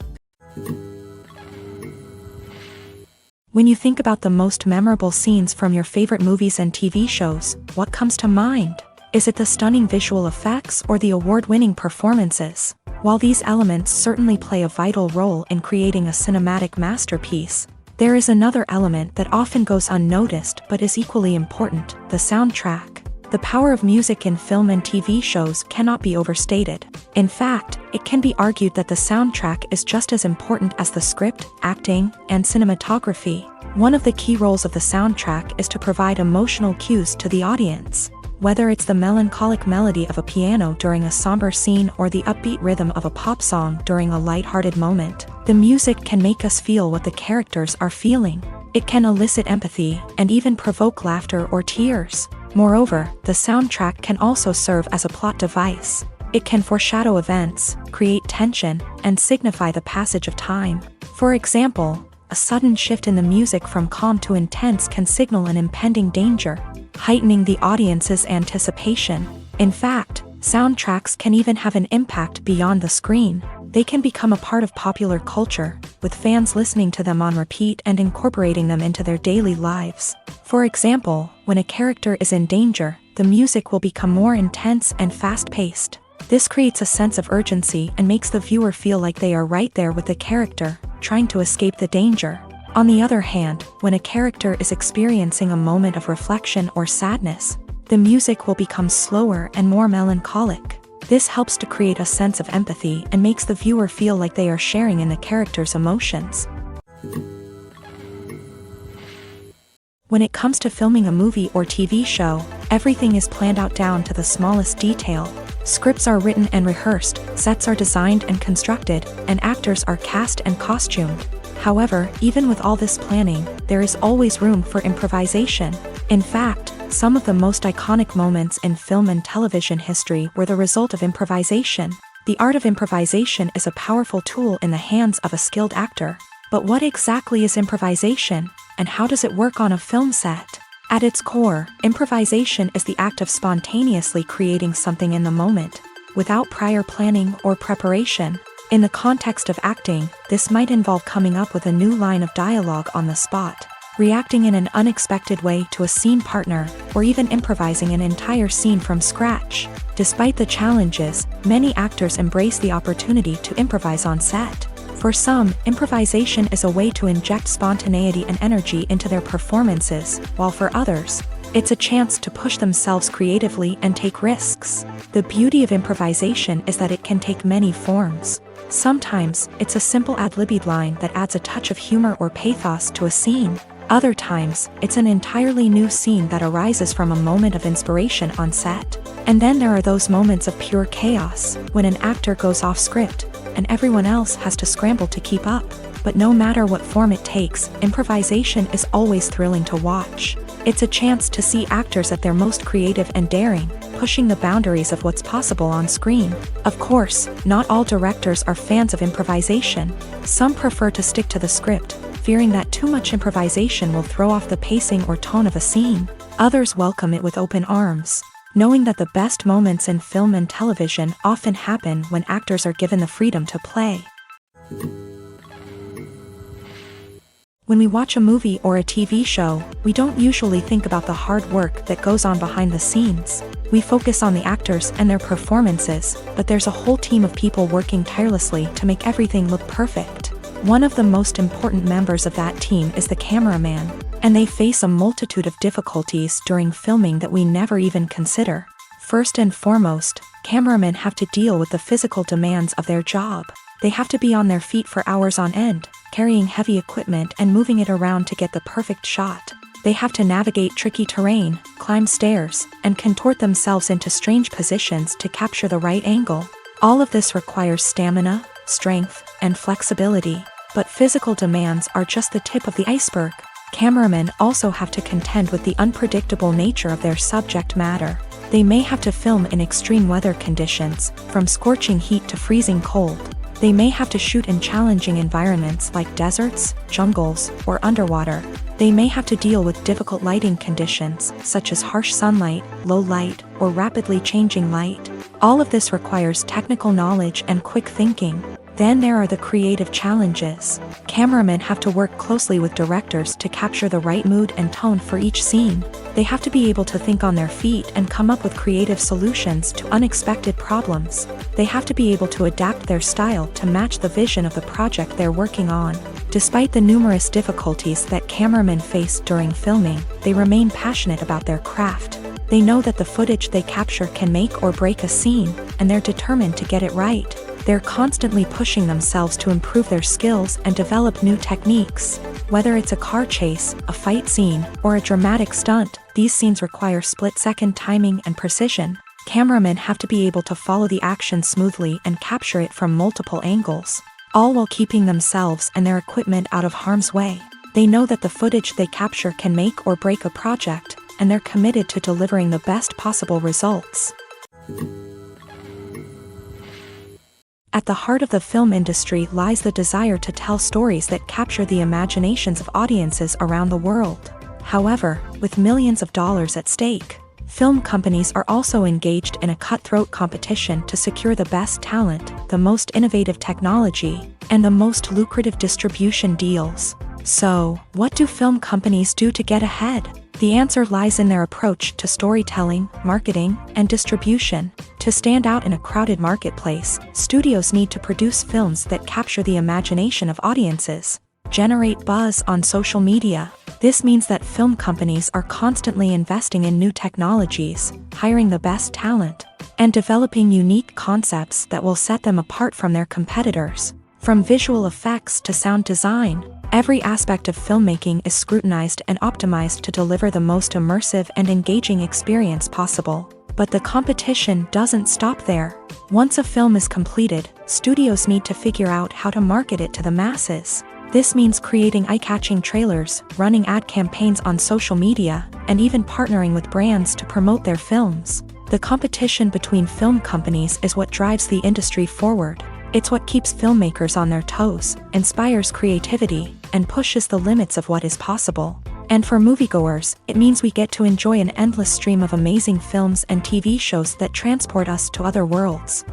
When you think about the most memorable scenes from your favorite movies and TV shows, what comes to mind? Is it the stunning visual effects or the award-winning performances? While these elements certainly play a vital role in creating a cinematic masterpiece, there is another element that often goes unnoticed but is equally important: the soundtrack. The power of music in film and TV shows cannot be overstated. In fact, it can be argued that the soundtrack is just as important as the script, acting, and cinematography. One of the key roles of the soundtrack is to provide emotional cues to the audience. Whether it's the melancholic melody of a piano during a somber scene or the upbeat rhythm of a pop song during a lighthearted moment, the music can make us feel what the characters are feeling. It can elicit empathy and even provoke laughter or tears. Moreover, the soundtrack can also serve as a plot device. It can foreshadow events, create tension, and signify the passage of time. For example, a sudden shift in the music from calm to intense can signal an impending danger, heightening the audience's anticipation. In fact, soundtracks can even have an impact beyond the screen. They can become a part of popular culture, with fans listening to them on repeat and incorporating them into their daily lives. For example, when a character is in danger, the music will become more intense and fast-paced. This creates a sense of urgency and makes the viewer feel like they are right there with the character, trying to escape the danger. On the other hand, when a character is experiencing a moment of reflection or sadness, the music will become slower and more melancholic. This helps to create a sense of empathy and makes the viewer feel like they are sharing in the character's emotions. When it comes to filming a movie or TV show, everything is planned out down to the smallest detail. Scripts are written and rehearsed, sets are designed and constructed, and actors are cast and costumed. However, even with all this planning, there is always room for improvisation. In fact, some of the most iconic moments in film and television history were the result of improvisation. The art of improvisation is a powerful tool in the hands of a skilled actor. But what exactly is improvisation, and how does it work on a film set? At its core, improvisation is the act of spontaneously creating something in the moment, without prior planning or preparation. In the context of acting, this might involve coming up with a new line of dialogue on the spot, reacting in an unexpected way to a scene partner, or even improvising an entire scene from scratch. Despite the challenges, many actors embrace the opportunity to improvise on set. For some, improvisation is a way to inject spontaneity and energy into their performances, while for others, it's a chance to push themselves creatively and take risks. The beauty of improvisation is that it can take many forms. Sometimes, it's a simple ad-libbed line that adds a touch of humor or pathos to a scene. Other times, it's an entirely new scene that arises from a moment of inspiration on set. And then there are those moments of pure chaos, when an actor goes off script, and everyone else has to scramble to keep up. But no matter what form it takes, improvisation is always thrilling to watch. It's a chance to see actors at their most creative and daring, pushing the boundaries of what's possible on screen. Of course, not all directors are fans of improvisation. Some prefer to stick to the script, fearing that too much improvisation will throw off the pacing or tone of a scene. Others welcome it with open arms, knowing that the best moments in film and television often happen when actors are given the freedom to play. When we watch a movie or a TV show, we don't usually think about the hard work that goes on behind the scenes. We focus on the actors and their performances, but there's a whole team of people working tirelessly to make everything look perfect. One of the most important members of that team is the cameraman, and they face a multitude of difficulties during filming that we never even consider. First and foremost, cameramen have to deal with the physical demands of their job. They have to be on their feet for hours on end, carrying heavy equipment and moving it around to get the perfect shot. They have to navigate tricky terrain, climb stairs, and contort themselves into strange positions to capture the right angle. All of this requires stamina, strength, and flexibility. But physical demands are just the tip of the iceberg. Cameramen also have to contend with the unpredictable nature of their subject matter. They may have to film in extreme weather conditions, from scorching heat to freezing cold. They may have to shoot in challenging environments like deserts, jungles, or underwater. They may have to deal with difficult lighting conditions, such as harsh sunlight, low light, or rapidly changing light. All of this requires technical knowledge and quick thinking. Then there are the creative challenges. Cameramen have to work closely with directors to capture the right mood and tone for each scene. They have to be able to think on their feet and come up with creative solutions to unexpected problems. They have to be able to adapt their style to match the vision of the project they're working on. Despite the numerous difficulties that cameramen face during filming, they remain passionate about their craft. They know that the footage they capture can make or break a scene, and they're determined to get it right. They're constantly pushing themselves to improve their skills and develop new techniques. Whether it's a car chase, a fight scene, or a dramatic stunt, these scenes require split-second timing and precision. Cameramen have to be able to follow the action smoothly and capture it from multiple angles, all while keeping themselves and their equipment out of harm's way. They know that the footage they capture can make or break a project, and they're committed to delivering the best possible results. At the heart of the film industry lies the desire to tell stories that capture the imaginations of audiences around the world. However, with millions of dollars at stake, film companies are also engaged in a cutthroat competition to secure the best talent, the most innovative technology, and the most lucrative distribution deals. So, what do film companies do to get ahead? The answer lies in their approach to storytelling, marketing, and distribution. To stand out in a crowded marketplace, studios need to produce films that capture the imagination of audiences, generate buzz on social media. This means that film companies are constantly investing in new technologies, hiring the best talent, and developing unique concepts that will set them apart from their competitors. From visual effects to sound design, every aspect of filmmaking is scrutinized and optimized to deliver the most immersive and engaging experience possible. But the competition doesn't stop there. Once a film is completed, studios need to figure out how to market it to the masses. This means creating eye-catching trailers, running ad campaigns on social media, and even partnering with brands to promote their films. The competition between film companies is what drives the industry forward. It's what keeps filmmakers on their toes, inspires creativity, and pushes the limits of what is possible. And for moviegoers, it means we get to enjoy an endless stream of amazing films and TV shows that transport us to other worlds.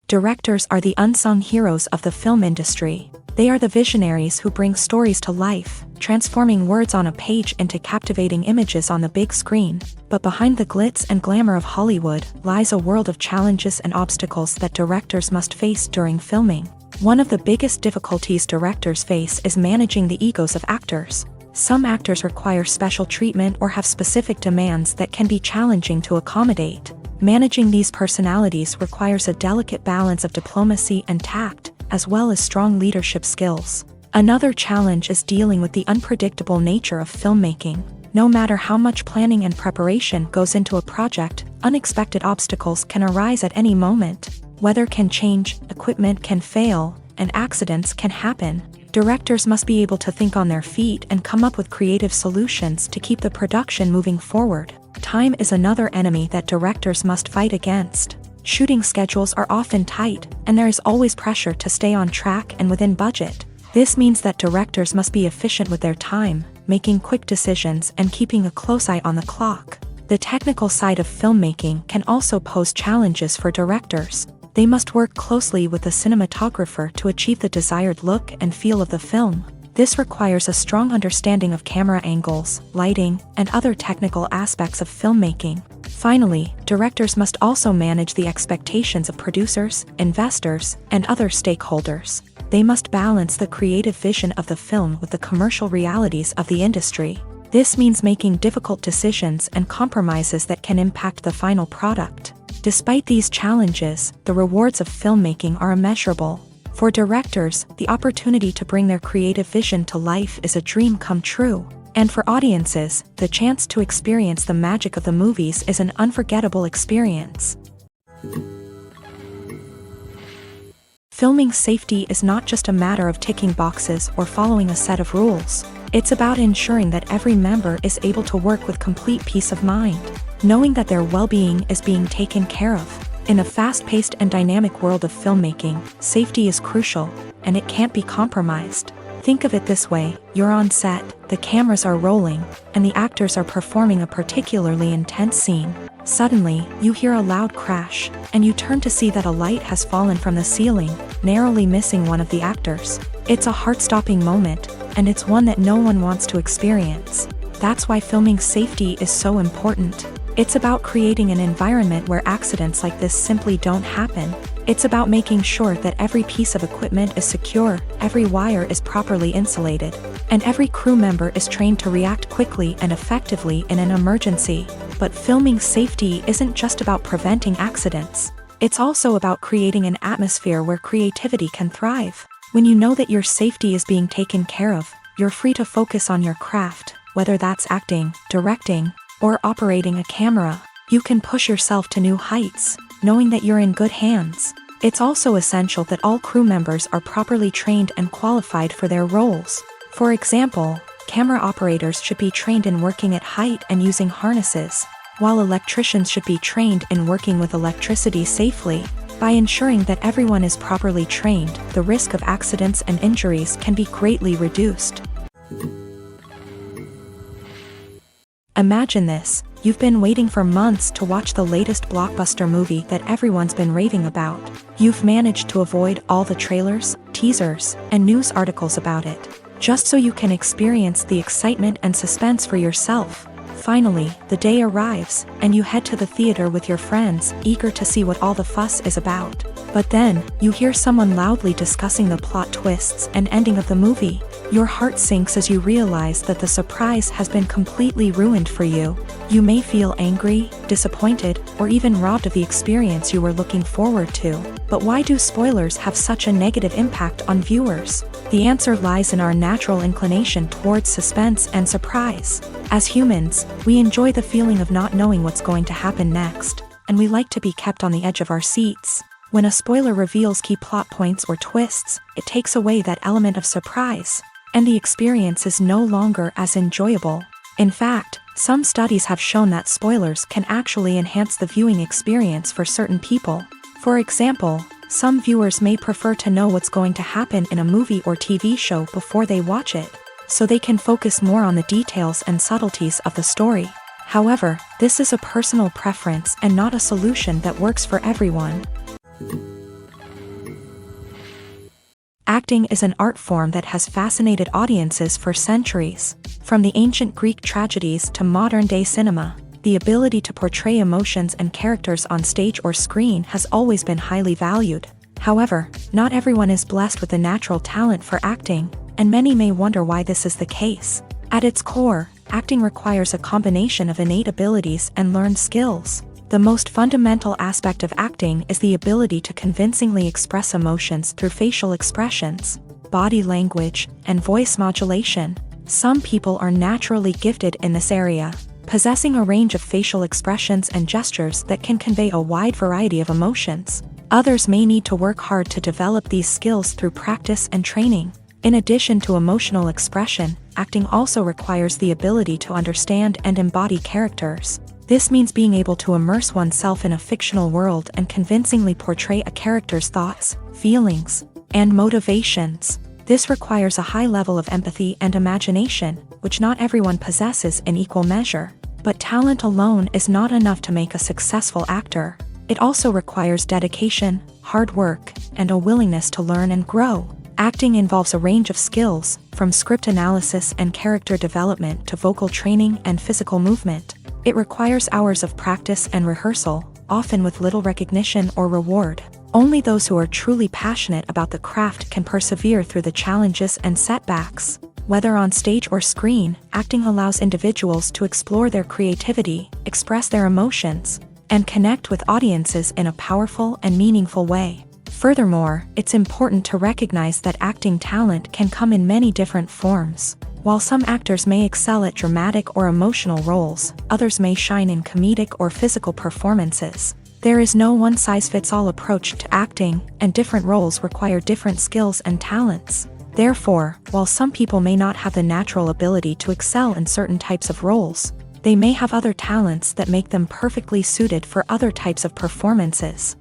Directors are the unsung heroes of the film industry. They are the visionaries who bring stories to life, transforming words on a page into captivating images on the big screen. But behind the glitz and glamour of Hollywood lies a world of challenges and obstacles that directors must face during filming. One of the biggest difficulties directors face is managing the egos of actors. Some actors require special treatment or have specific demands that can be challenging to accommodate. Managing these personalities requires a delicate balance of diplomacy and tact, as well as strong leadership skills. Another challenge is dealing with the unpredictable nature of filmmaking. No matter how much planning and preparation goes into a project, unexpected obstacles can arise at any moment. Weather can change, equipment can fail, and accidents can happen. Directors must be able to think on their feet and come up with creative solutions to keep the production moving forward. Time is another enemy that directors must fight against. Shooting schedules are often tight, and there is always pressure to stay on track and within budget. This means that directors must be efficient with their time, making quick decisions and keeping a close eye on the clock. The technical side of filmmaking can also pose challenges for directors. They must work closely with the cinematographer to achieve the desired look and feel of the film. This requires a strong understanding of camera angles, lighting, and other technical aspects of filmmaking. Finally, directors must also manage the expectations of producers, investors, and other stakeholders. They must balance the creative vision of the film with the commercial realities of the industry. This means making difficult decisions and compromises that can impact the final product. Despite these challenges, the rewards of filmmaking are immeasurable. For directors, the opportunity to bring their creative vision to life is a dream come true. And for audiences, the chance to experience the magic of the movies is an unforgettable experience. Filming safety is not just a matter of ticking boxes or following a set of rules. It's about ensuring that every member is able to work with complete peace of mind, knowing that their well-being is being taken care of. In a fast-paced and dynamic world of filmmaking, safety is crucial, and it can't be compromised. Think of it this way: you're on set, the cameras are rolling, and the actors are performing a particularly intense scene. Suddenly, you hear a loud crash, and you turn to see that a light has fallen from the ceiling, narrowly missing one of the actors. It's a heart-stopping moment, and it's one that no one wants to experience. That's why filming safety is so important. It's about creating an environment where accidents like this simply don't happen. It's about making sure that every piece of equipment is secure, every wire is properly insulated, and every crew member is trained to react quickly and effectively in an emergency. But filming safety isn't just about preventing accidents. It's also about creating an atmosphere where creativity can thrive. When you know that your safety is being taken care of, you're free to focus on your craft, whether that's acting, directing, or operating a camera. You can push yourself to new heights, knowing that you're in good hands. It's also essential that all crew members are properly trained and qualified for their roles. For example, camera operators should be trained in working at height and using harnesses, while electricians should be trained in working with electricity safely. By ensuring that everyone is properly trained, the risk of accidents and injuries can be greatly reduced. Imagine this: you've been waiting for months to watch the latest blockbuster movie that everyone's been raving about. You've managed to avoid all the trailers, teasers, and news articles about it, just so you can experience the excitement and suspense for yourself. Finally, the day arrives, and you head to the theater with your friends, eager to see what all the fuss is about. But then, you hear someone loudly discussing the plot twists and ending of the movie. Your heart sinks as you realize that the surprise has been completely ruined for you. You may feel angry, disappointed, or even robbed of the experience you were looking forward to. But why do spoilers have such a negative impact on viewers? The answer lies in our natural inclination towards suspense and surprise. As humans, we enjoy the feeling of not knowing what's going to happen next, and we like to be kept on the edge of our seats. When a spoiler reveals key plot points or twists, it takes away that element of surprise, and the experience is no longer as enjoyable. In fact, some studies have shown that spoilers can actually enhance the viewing experience for certain people. For example, some viewers may prefer to know what's going to happen in a movie or TV show before they watch it, so they can focus more on the details and subtleties of the story. However, this is a personal preference and not a solution that works for everyone. Acting is an art form that has fascinated audiences for centuries. From the ancient Greek tragedies to modern-day cinema, the ability to portray emotions and characters on stage or screen has always been highly valued. However, not everyone is blessed with the natural talent for acting, and many may wonder why this is the case. At its core, acting requires a combination of innate abilities and learned skills. The most fundamental aspect of acting is the ability to convincingly express emotions through facial expressions, body language, and voice modulation. Some people are naturally gifted in this area, possessing a range of facial expressions and gestures that can convey a wide variety of emotions. Others may need to work hard to develop these skills through practice and training. In addition to emotional expression, acting also requires the ability to understand and embody characters. This means being able to immerse oneself in a fictional world and convincingly portray a character's thoughts, feelings, and motivations. This requires a high level of empathy and imagination, which not everyone possesses in equal measure. But talent alone is not enough to make a successful actor. It also requires dedication, hard work, and a willingness to learn and grow. Acting involves a range of skills, from script analysis and character development to vocal training and physical movement. It requires hours of practice and rehearsal, often with little recognition or reward. Only those who are truly passionate about the craft can persevere through the challenges and setbacks. Whether on stage or screen, acting allows individuals to explore their creativity, express their emotions, and connect with audiences in a powerful and meaningful way. Furthermore, it's important to recognize that acting talent can come in many different forms. While some actors may excel at dramatic or emotional roles, others may shine in comedic or physical performances. There is no one-size-fits-all approach to acting, and different roles require different skills and talents. Therefore, while some people may not have the natural ability to excel in certain types of roles, they may have other talents that make them perfectly suited for other types of performances.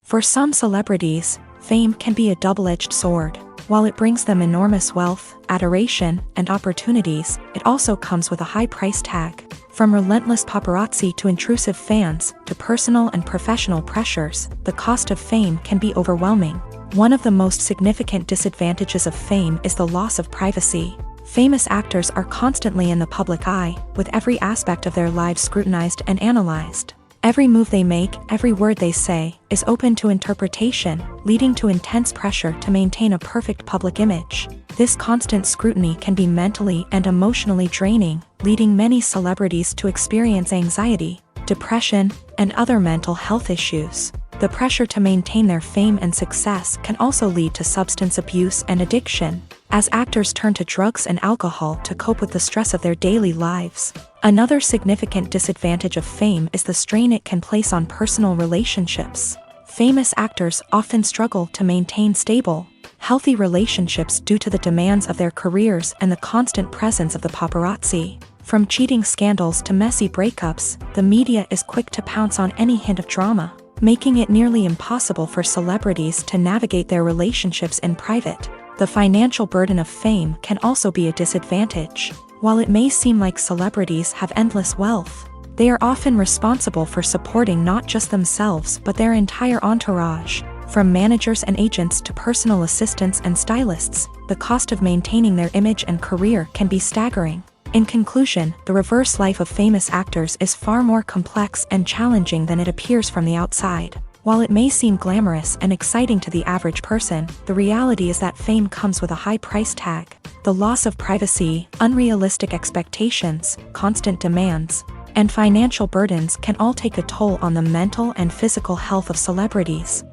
For some celebrities, fame can be a double-edged sword. While it brings them enormous wealth, adoration, and opportunities, it also comes with a high price tag. From relentless paparazzi to intrusive fans, to personal and professional pressures, the cost of fame can be overwhelming. One of the most significant disadvantages of fame is the loss of privacy. Famous actors are constantly in the public eye, with every aspect of their lives scrutinized and analyzed. Every move they make, every word they say, is open to interpretation, leading to intense pressure to maintain a perfect public image. This constant scrutiny can be mentally and emotionally draining, leading many celebrities to experience anxiety, depression, and other mental health issues. The pressure to maintain their fame and success can also lead to substance abuse and addiction, as actors turn to drugs and alcohol to cope with the stress of their daily lives. Another significant disadvantage of fame is the strain it can place on personal relationships. Famous actors often struggle to maintain stable, healthy relationships due to the demands of their careers and the constant presence of the paparazzi. From cheating scandals to messy breakups, the media is quick to pounce on any hint of drama, making it nearly impossible for celebrities to navigate their relationships in private. The financial burden of fame can also be a disadvantage. While it may seem like celebrities have endless wealth, they are often responsible for supporting not just themselves but their entire entourage. From managers and agents to personal assistants and stylists, the cost of maintaining their image and career can be staggering. In conclusion, the reverse life of famous actors is far more complex and challenging than it appears from the outside. While it may seem glamorous and exciting to the average person, the reality is that fame comes with a high price tag. The loss of privacy, unrealistic expectations, constant demands, and financial burdens can all take a toll on the mental and physical health of celebrities.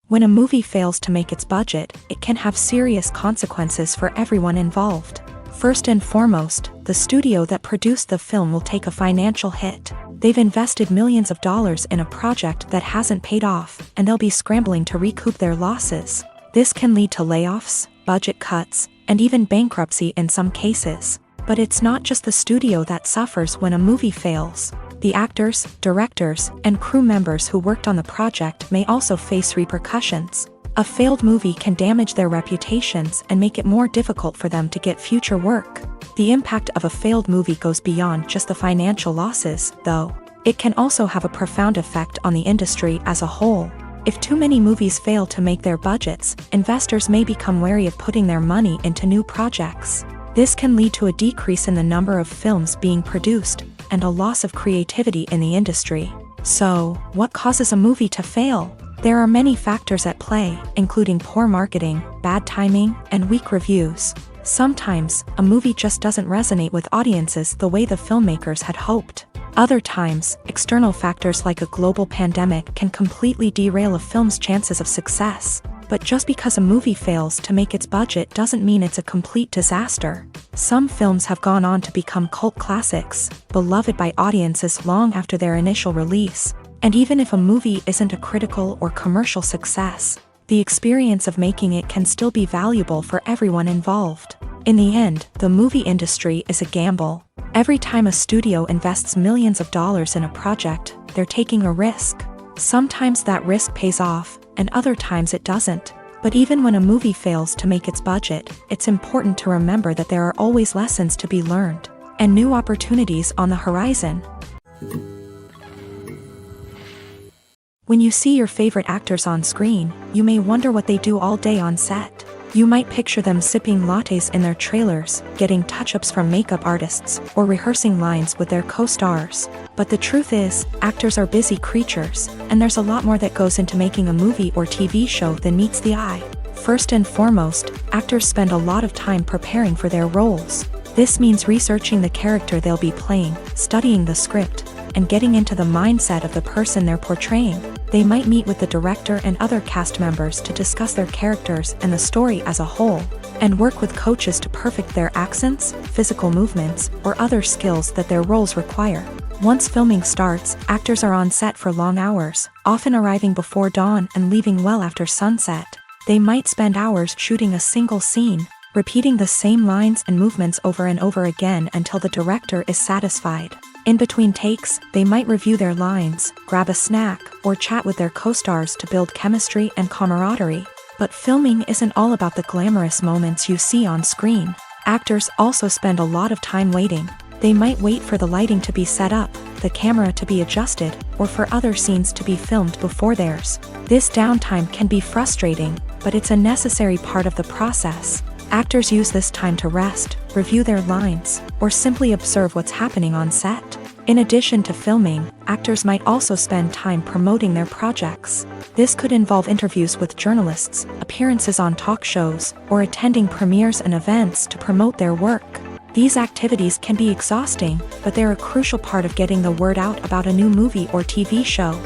When a movie fails to make its budget, it can have serious consequences for everyone involved. First and foremost, the studio that produced the film will take a financial hit. They've invested millions of dollars in a project that hasn't paid off, and they'll be scrambling to recoup their losses. This can lead to layoffs, budget cuts, and even bankruptcy in some cases. But it's not just the studio that suffers when a movie fails. The actors, directors, and crew members who worked on the project may also face repercussions. A failed movie can damage their reputations and make it more difficult for them to get future work. The impact of a failed movie goes beyond just the financial losses, though. It can also have a profound effect on the industry as a whole. If too many movies fail to make their budgets, investors may become wary of putting their money into new projects. This can lead to a decrease in the number of films being produced, and a loss of creativity in the industry. So, what causes a movie to fail? There are many factors at play, including poor marketing, bad timing, and weak reviews. Sometimes, a movie just doesn't resonate with audiences the way the filmmakers had hoped. Other times, external factors like a global pandemic can completely derail a film's chances of success. But just because a movie fails to make its budget doesn't mean it's a complete disaster. Some films have gone on to become cult classics, beloved by audiences long after their initial release. And even if a movie isn't a critical or commercial success, the experience of making it can still be valuable for everyone involved. In the end, the movie industry is a gamble. Every time a studio invests millions of dollars in a project, they're taking a risk. Sometimes that risk pays off, and other times it doesn't. But even when a movie fails to make its budget, it's important to remember that there are always lessons to be learned, and new opportunities on the horizon. When you see your favorite actors on screen, you may wonder what they do all day on set. You might picture them sipping lattes in their trailers, getting touch-ups from makeup artists, or rehearsing lines with their co-stars. But the truth is, actors are busy creatures, and there's a lot more that goes into making a movie or TV show than meets the eye. First and foremost, actors spend a lot of time preparing for their roles. This means researching the character they'll be playing, studying the script, and getting into the mindset of the person they're portraying. They might meet with the director and other cast members to discuss their characters and the story as a whole, and work with coaches to perfect their accents, physical movements, or other skills that their roles require. Once filming starts, actors are on set for long hours, often arriving before dawn and leaving well after sunset. They might spend hours shooting a single scene, repeating the same lines and movements over and over again until the director is satisfied. In between takes, they might review their lines, grab a snack, or chat with their co-stars to build chemistry and camaraderie. But filming isn't all about the glamorous moments you see on screen. Actors also spend a lot of time waiting. They might wait for the lighting to be set up, the camera to be adjusted, or for other scenes to be filmed before theirs. This downtime can be frustrating, but it's a necessary part of the process. Actors use this time to rest, review their lines, or simply observe what's happening on set. In addition to filming, actors might also spend time promoting their projects. This could involve interviews with journalists, appearances on talk shows, or attending premieres and events to promote their work. These activities can be exhausting, but they're a crucial part of getting the word out about a new movie or TV show.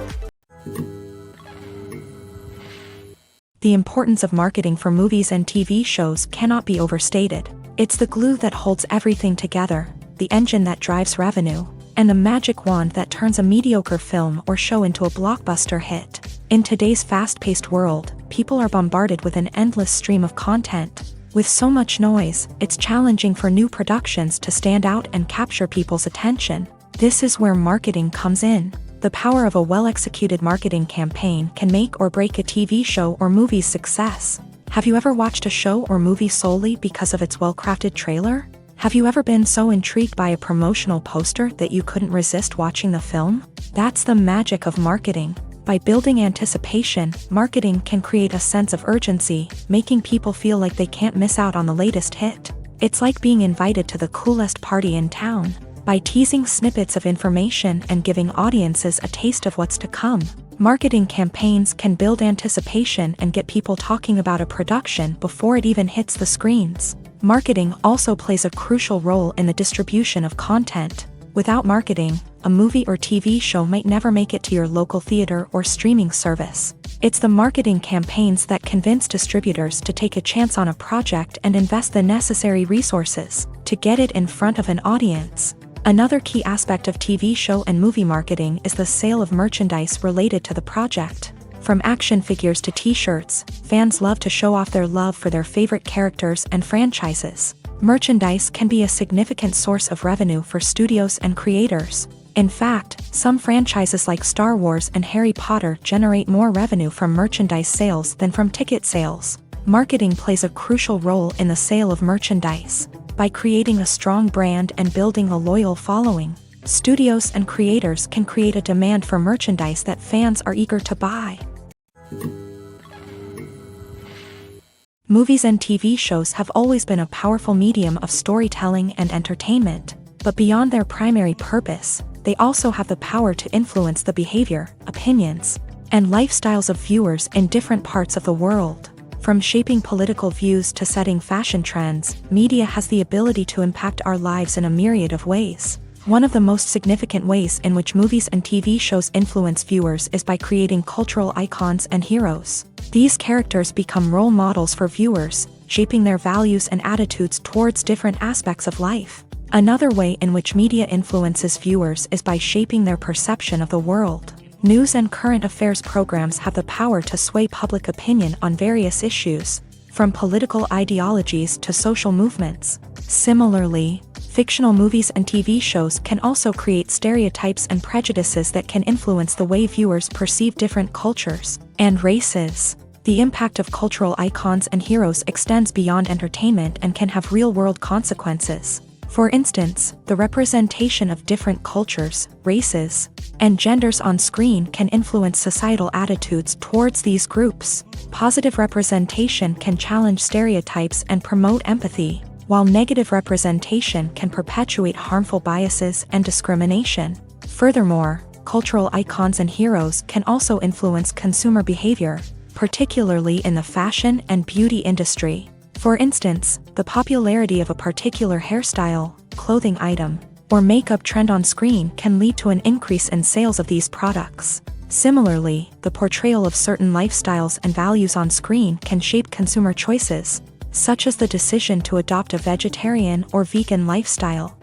The importance of marketing for movies and TV shows cannot be overstated. It's the glue that holds everything together, the engine that drives revenue, and the magic wand that turns a mediocre film or show into a blockbuster hit. In today's fast-paced world, people are bombarded with an endless stream of content. With so much noise, it's challenging for new productions to stand out and capture people's attention. This is where marketing comes in. The power of a well-executed marketing campaign can make or break a TV show or movie's success. Have you ever watched a show or movie solely because of its well-crafted trailer? Have you ever been so intrigued by a promotional poster that you couldn't resist watching the film? That's the magic of marketing. By building anticipation, marketing can create a sense of urgency, making people feel like they can't miss out on the latest hit. It's like being invited to the coolest party in town. By teasing snippets of information and giving audiences a taste of what's to come, marketing campaigns can build anticipation and get people talking about a production before it even hits the screens. Marketing also plays a crucial role in the distribution of content. Without marketing, a movie or TV show might never make it to your local theater or streaming service. It's the marketing campaigns that convince distributors to take a chance on a project and invest the necessary resources to get it in front of an audience. Another key aspect of TV show and movie marketing is the sale of merchandise related to the project. From action figures to t-shirts, fans love to show off their love for their favorite characters and franchises. Merchandise can be a significant source of revenue for studios and creators. In fact, some franchises like Star Wars and Harry Potter generate more revenue from merchandise sales than from ticket sales. Marketing plays a crucial role in the sale of merchandise. By creating a strong brand and building a loyal following, studios and creators can create a demand for merchandise that fans are eager to buy. Movies and TV shows have always been a powerful medium of storytelling and entertainment, but beyond their primary purpose, they also have the power to influence the behavior, opinions, and lifestyles of viewers in different parts of the world. From shaping political views to setting fashion trends, media has the ability to impact our lives in a myriad of ways. One of the most significant ways in which movies and TV shows influence viewers is by creating cultural icons and heroes. These characters become role models for viewers, shaping their values and attitudes towards different aspects of life. Another way in which media influences viewers is by shaping their perception of the world. News and current affairs programs have the power to sway public opinion on various issues, from political ideologies to social movements. Similarly, fictional movies and TV shows can also create stereotypes and prejudices that can influence the way viewers perceive different cultures and races. The impact of cultural icons and heroes extends beyond entertainment and can have real-world consequences. For instance, the representation of different cultures, races, and genders on screen can influence societal attitudes towards these groups. Positive representation can challenge stereotypes and promote empathy, while negative representation can perpetuate harmful biases and discrimination. Furthermore, cultural icons and heroes can also influence consumer behavior, particularly in the fashion and beauty industry. For instance, the popularity of a particular hairstyle, clothing item, or makeup trend on screen can lead to an increase in sales of these products. Similarly, the portrayal of certain lifestyles and values on screen can shape consumer choices, such as the decision to adopt a vegetarian or vegan lifestyle.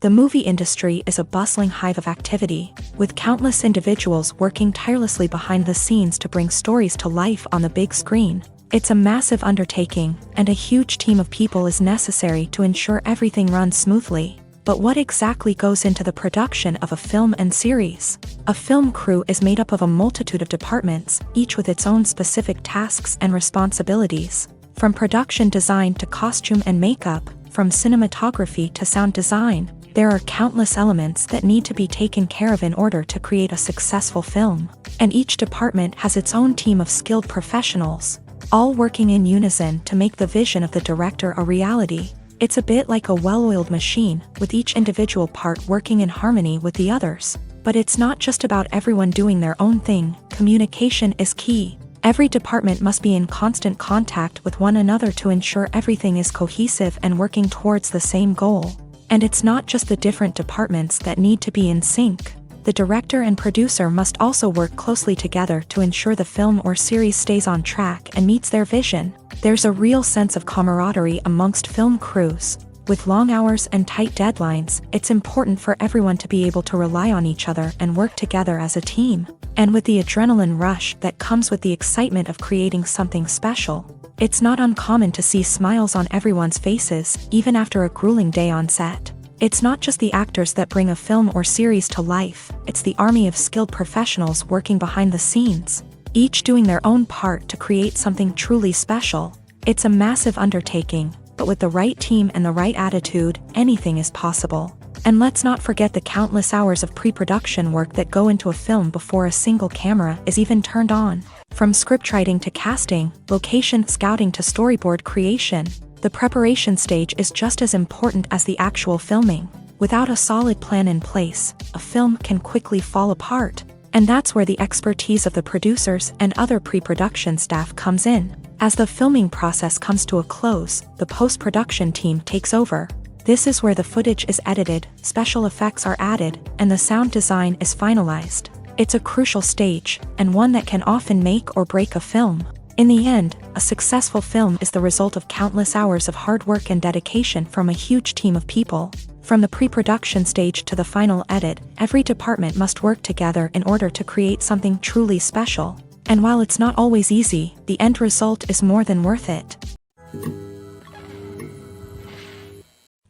The movie industry is a bustling hive of activity, with countless individuals working tirelessly behind the scenes to bring stories to life on the big screen. It's a massive undertaking, and a huge team of people is necessary to ensure everything runs smoothly. But what exactly goes into the production of a film and series? A film crew is made up of a multitude of departments, each with its own specific tasks and responsibilities. From production design to costume and makeup, from cinematography to sound design, there are countless elements that need to be taken care of in order to create a successful film. And each department has its own team of skilled professionals, all working in unison to make the vision of the director a reality. It's a bit like a well-oiled machine, with each individual part working in harmony with the others. But it's not just about everyone doing their own thing. Communication is key. Every department must be in constant contact with one another to ensure everything is cohesive and working towards the same goal. And it's not just the different departments that need to be in sync. The director and producer must also work closely together to ensure the film or series stays on track and meets their vision. There's a real sense of camaraderie amongst film crews. With long hours and tight deadlines, it's important for everyone to be able to rely on each other and work together as a team. And with the adrenaline rush that comes with the excitement of creating something special, it's not uncommon to see smiles on everyone's faces, even after a grueling day on set. It's not just the actors that bring a film or series to life, it's the army of skilled professionals working behind the scenes, each doing their own part to create something truly special. It's a massive undertaking, but with the right team and the right attitude, anything is possible. And let's not forget the countless hours of pre-production work that go into a film before a single camera is even turned on. From scriptwriting to casting, location scouting to storyboard creation, the preparation stage is just as important as the actual filming. Without a solid plan in place, a film can quickly fall apart. And that's where the expertise of the producers and other pre-production staff comes in. As the filming process comes to a close, the post-production team takes over. This is where the footage is edited, special effects are added, and the sound design is finalized. It's a crucial stage, and one that can often make or break a film. In the end, a successful film is the result of countless hours of hard work and dedication from a huge team of people. From the pre-production stage to the final edit, every department must work together in order to create something truly special. And while it's not always easy, the end result is more than worth it.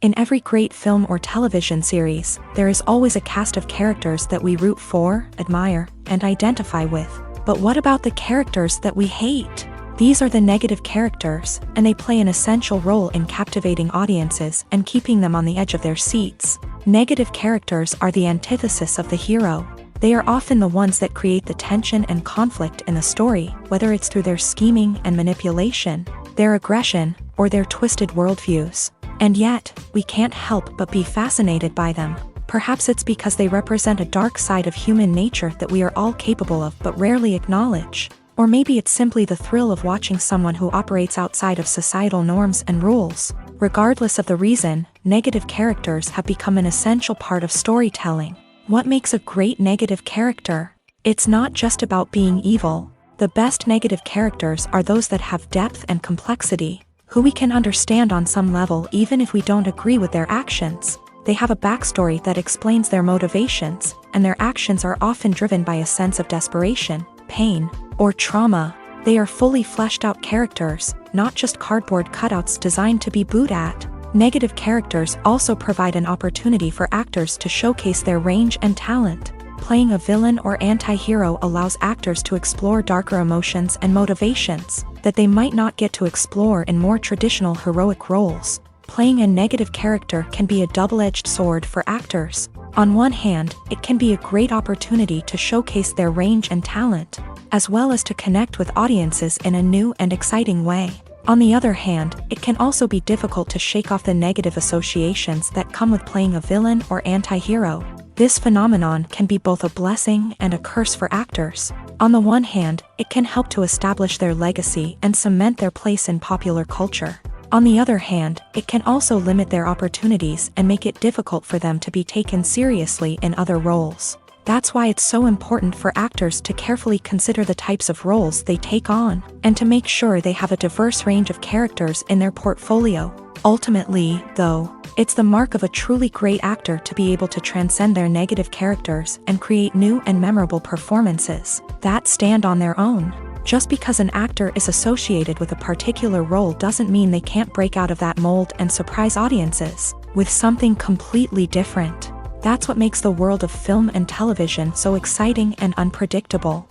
In every great film or television series, there is always a cast of characters that we root for, admire, and identify with. But what about the characters that we hate? These are the negative characters, and they play an essential role in captivating audiences and keeping them on the edge of their seats. Negative characters are the antithesis of the hero. They are often the ones that create the tension and conflict in the story, whether it's through their scheming and manipulation, their aggression, or their twisted worldviews. And yet, we can't help but be fascinated by them. Perhaps it's because they represent a dark side of human nature that we are all capable of but rarely acknowledge. Or maybe it's simply the thrill of watching someone who operates outside of societal norms and rules. Regardless of the reason, negative characters have become an essential part of storytelling. What makes a great negative character? It's not just about being evil. The best negative characters are those that have depth and complexity, who we can understand on some level even if we don't agree with their actions. They have a backstory that explains their motivations, and their actions are often driven by a sense of desperation, pain, or trauma. They are fully fleshed out characters, not just cardboard cutouts designed to be booed at. Negative characters also provide an opportunity for actors to showcase their range and talent. Playing a villain or anti-hero allows actors to explore darker emotions and motivations that they might not get to explore in more traditional heroic roles. Playing a negative character can be a double-edged sword for actors. On one hand, it can be a great opportunity to showcase their range and talent, as well as to connect with audiences in a new and exciting way. On the other hand, it can also be difficult to shake off the negative associations that come with playing a villain or anti-hero. This phenomenon can be both a blessing and a curse for actors. On the one hand, it can help to establish their legacy and cement their place in popular culture. On the other hand, it can also limit their opportunities and make it difficult for them to be taken seriously in other roles. That's why it's so important for actors to carefully consider the types of roles they take on, and to make sure they have a diverse range of characters in their portfolio. Ultimately, though, it's the mark of a truly great actor to be able to transcend their negative characters and create new and memorable performances that stand on their own. Just because an actor is associated with a particular role doesn't mean they can't break out of that mold and surprise audiences with something completely different. That's what makes the world of film and television so exciting and unpredictable.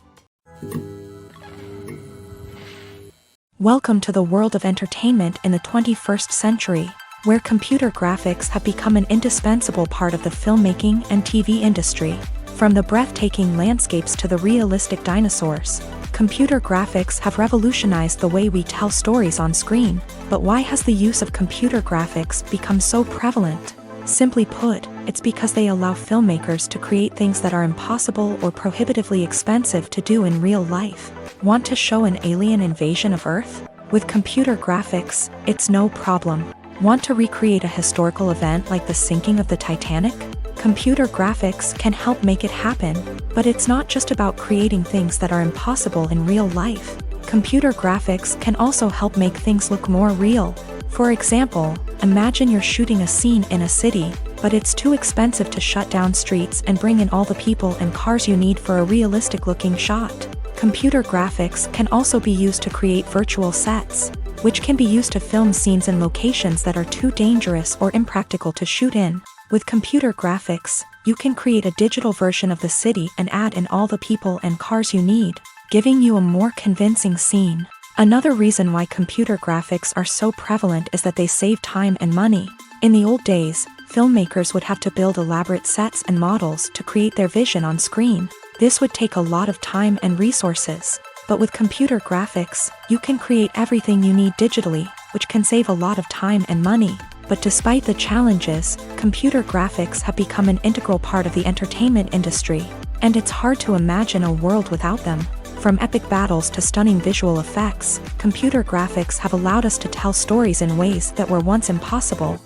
Welcome to the world of entertainment in the 21st century, where computer graphics have become an indispensable part of the filmmaking and TV industry. From the breathtaking landscapes to the realistic dinosaurs, computer graphics have revolutionized the way we tell stories on screen. But why has the use of computer graphics become so prevalent? Simply put, it's because they allow filmmakers to create things that are impossible or prohibitively expensive to do in real life. Want to show an alien invasion of Earth? With computer graphics, it's no problem. Want to recreate a historical event like the sinking of the Titanic? Computer graphics can help make it happen, but it's not just about creating things that are impossible in real life. Computer graphics can also help make things look more real. For example, imagine you're shooting a scene in a city, but it's too expensive to shut down streets and bring in all the people and cars you need for a realistic-looking shot. Computer graphics can also be used to create virtual sets, which can be used to film scenes in locations that are too dangerous or impractical to shoot in. With computer graphics, you can create a digital version of the city and add in all the people and cars you need, giving you a more convincing scene. Another reason why computer graphics are so prevalent is that they save time and money. In the old days, filmmakers would have to build elaborate sets and models to create their vision on screen. This would take a lot of time and resources. But with computer graphics, you can create everything you need digitally, which can save a lot of time and money. But despite the challenges, computer graphics have become an integral part of the entertainment industry, and it's hard to imagine a world without them. From epic battles to stunning visual effects, computer graphics have allowed us to tell stories in ways that were once impossible.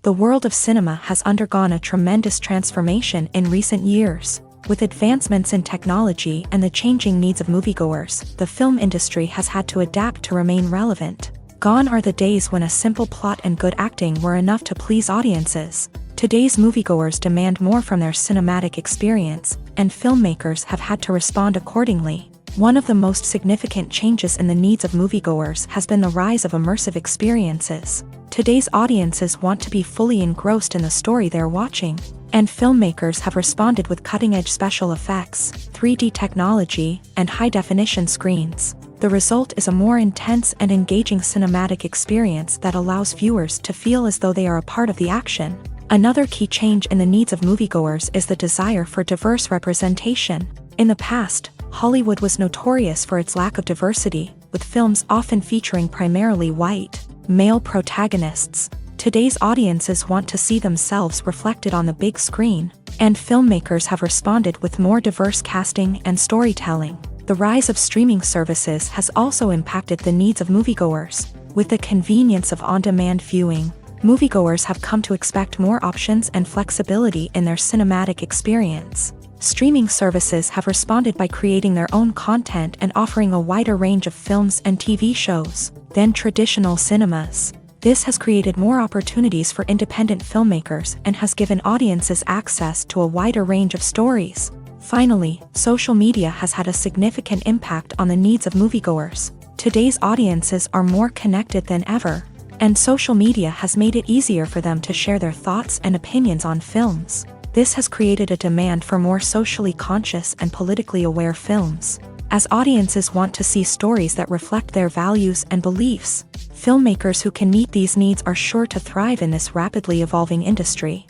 The world of cinema has undergone a tremendous transformation in recent years. With advancements in technology and the changing needs of moviegoers, the film industry has had to adapt to remain relevant. Gone are the days when a simple plot and good acting were enough to please audiences. Today's moviegoers demand more from their cinematic experience, and filmmakers have had to respond accordingly. One of the most significant changes in the needs of moviegoers has been the rise of immersive experiences. Today's audiences want to be fully engrossed in the story they're watching, and filmmakers have responded with cutting-edge special effects, 3D technology, and high-definition screens. The result is a more intense and engaging cinematic experience that allows viewers to feel as though they are a part of the action. Another key change in the needs of moviegoers is the desire for diverse representation. In the past, Hollywood was notorious for its lack of diversity, with films often featuring primarily white, male protagonists. Today's audiences want to see themselves reflected on the big screen, and filmmakers have responded with more diverse casting and storytelling. The rise of streaming services has also impacted the needs of moviegoers. With the convenience of on-demand viewing, moviegoers have come to expect more options and flexibility in their cinematic experience. Streaming services have responded by creating their own content and offering a wider range of films and TV shows than traditional cinemas. This has created more opportunities for independent filmmakers and has given audiences access to a wider range of stories. Finally, social media has had a significant impact on the needs of moviegoers. Today's audiences are more connected than ever, and social media has made it easier for them to share their thoughts and opinions on films. This has created a demand for more socially conscious and politically aware films. As audiences want to see stories that reflect their values and beliefs, filmmakers who can meet these needs are sure to thrive in this rapidly evolving industry.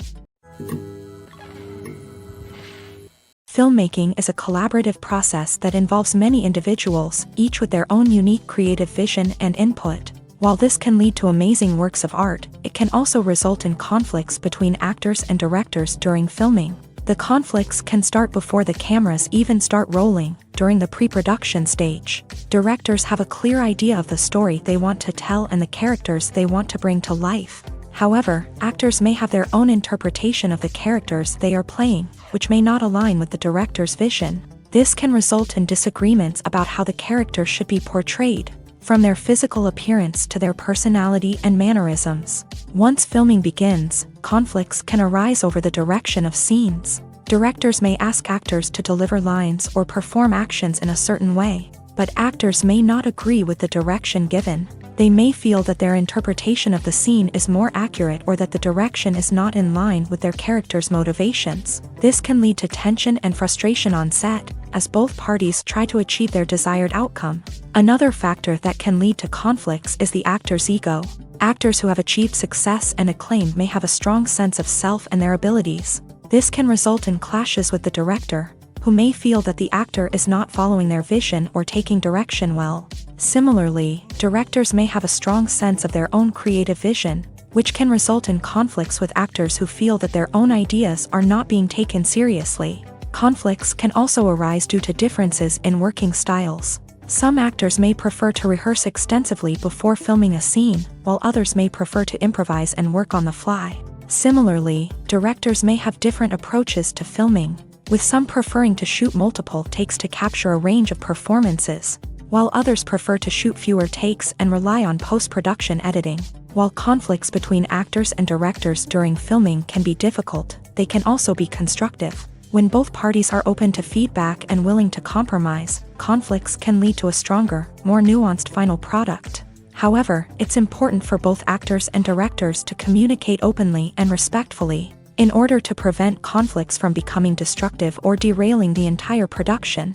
Filmmaking is a collaborative process that involves many individuals, each with their own unique creative vision and input. While this can lead to amazing works of art, it can also result in conflicts between actors and directors during filming. The conflicts can start before the cameras even start rolling, during the pre-production stage. Directors have a clear idea of the story they want to tell and the characters they want to bring to life. However, actors may have their own interpretation of the characters they are playing, which may not align with the director's vision. This can result in disagreements about how the character should be portrayed, from their physical appearance to their personality and mannerisms. Once filming begins, conflicts can arise over the direction of scenes. Directors may ask actors to deliver lines or perform actions in a certain way, but actors may not agree with the direction given. They may feel that their interpretation of the scene is more accurate or that the direction is not in line with their character's motivations. This can lead to tension and frustration on set, as both parties try to achieve their desired outcome. Another factor that can lead to conflicts is the actor's ego. Actors who have achieved success and acclaim may have a strong sense of self and their abilities. This can result in clashes with the director, who may feel that the actor is not following their vision or taking direction well. Similarly, directors may have a strong sense of their own creative vision, which can result in conflicts with actors who feel that their own ideas are not being taken seriously. Conflicts can also arise due to differences in working styles. Some actors may prefer to rehearse extensively before filming a scene, while others may prefer to improvise and work on the fly. Similarly, directors may have different approaches to filming, with some preferring to shoot multiple takes to capture a range of performances, while others prefer to shoot fewer takes and rely on post-production editing. While conflicts between actors and directors during filming can be difficult, they can also be constructive. When both parties are open to feedback and willing to compromise, conflicts can lead to a stronger, more nuanced final product. However, it's important for both actors and directors to communicate openly and respectfully, in order to prevent conflicts from becoming destructive or derailing the entire production.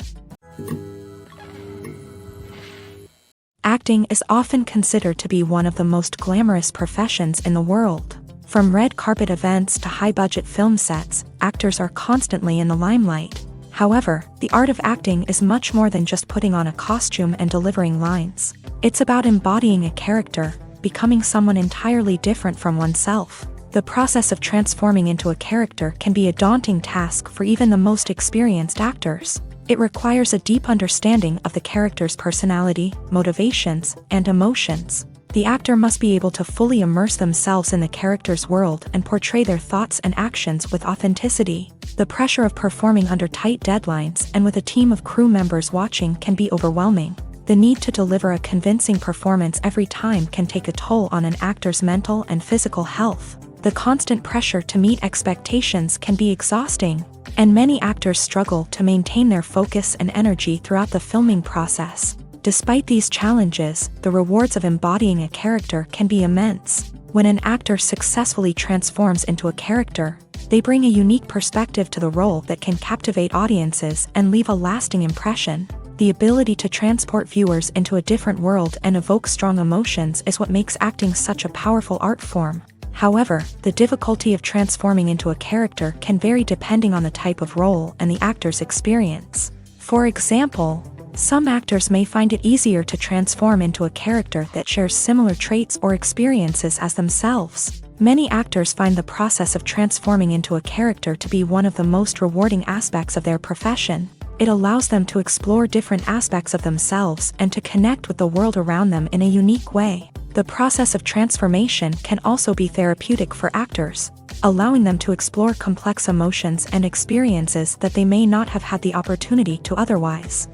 Acting is often considered to be one of the most glamorous professions in the world. From red carpet events to high-budget film sets, actors are constantly in the limelight. However, the art of acting is much more than just putting on a costume and delivering lines. It's about embodying a character, becoming someone entirely different from oneself. The process of transforming into a character can be a daunting task for even the most experienced actors. It requires a deep understanding of the character's personality, motivations, and emotions. The actor must be able to fully immerse themselves in the character's world and portray their thoughts and actions with authenticity. The pressure of performing under tight deadlines and with a team of crew members watching can be overwhelming. The need to deliver a convincing performance every time can take a toll on an actor's mental and physical health. The constant pressure to meet expectations can be exhausting, and many actors struggle to maintain their focus and energy throughout the filming process. Despite these challenges, the rewards of embodying a character can be immense. When an actor successfully transforms into a character, they bring a unique perspective to the role that can captivate audiences and leave a lasting impression. The ability to transport viewers into a different world and evoke strong emotions is what makes acting such a powerful art form. However, the difficulty of transforming into a character can vary depending on the type of role and the actor's experience. For example, some actors may find it easier to transform into a character that shares similar traits or experiences as themselves. Many actors find the process of transforming into a character to be one of the most rewarding aspects of their profession. It allows them to explore different aspects of themselves and to connect with the world around them in a unique way. The process of transformation can also be therapeutic for actors, allowing them to explore complex emotions and experiences that they may not have had the opportunity to otherwise.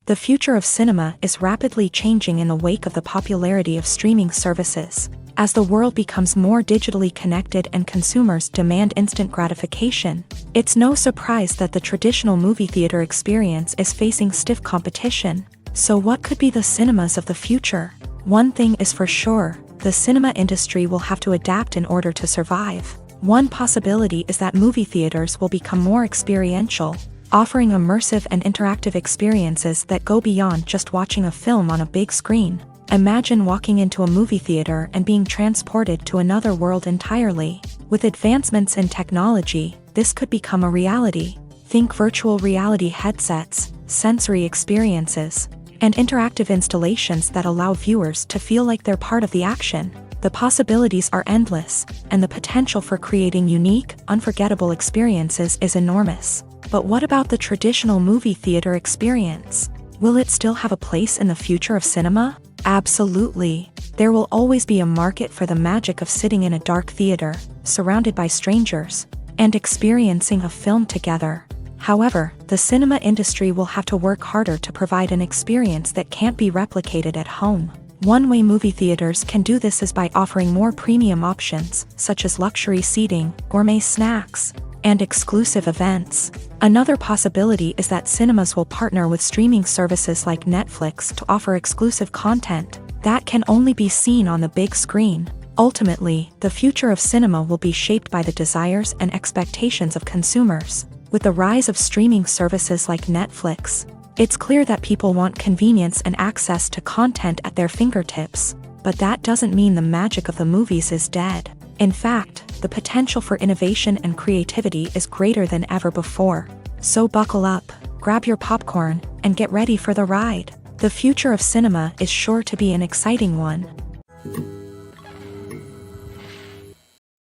The future of cinema is rapidly changing in the wake of the popularity of streaming services. As the world becomes more digitally connected and consumers demand instant gratification, it's no surprise that the traditional movie theater experience is facing stiff competition. So what could be the cinemas of the future? One thing is for sure, the cinema industry will have to adapt in order to survive. One possibility is that movie theaters will become more experiential, offering immersive and interactive experiences that go beyond just watching a film on a big screen. Imagine walking into a movie theater and being transported to another world entirely. With advancements in technology, this could become a reality. Think virtual reality headsets, sensory experiences, and interactive installations that allow viewers to feel like they're part of the action. The possibilities are endless, and the potential for creating unique, unforgettable experiences is enormous. But what about the traditional movie theater experience? Will it still have a place in the future of cinema? Absolutely. There will always be a market for the magic of sitting in a dark theater, surrounded by strangers, and experiencing a film together. However, the cinema industry will have to work harder to provide an experience that can't be replicated at home. One way movie theaters can do this is by offering more premium options, such as luxury seating, gourmet snacks, and exclusive events. Another possibility is that cinemas will partner with streaming services like Netflix to offer exclusive content that can only be seen on the big screen. Ultimately, the future of cinema will be shaped by the desires and expectations of consumers. With the rise of streaming services like Netflix, it's clear that people want convenience and access to content at their fingertips, but that doesn't mean the magic of the movies is dead. In fact, the potential for innovation and creativity is greater than ever before. So buckle up, grab your popcorn, and get ready for the ride. The future of cinema is sure to be an exciting one.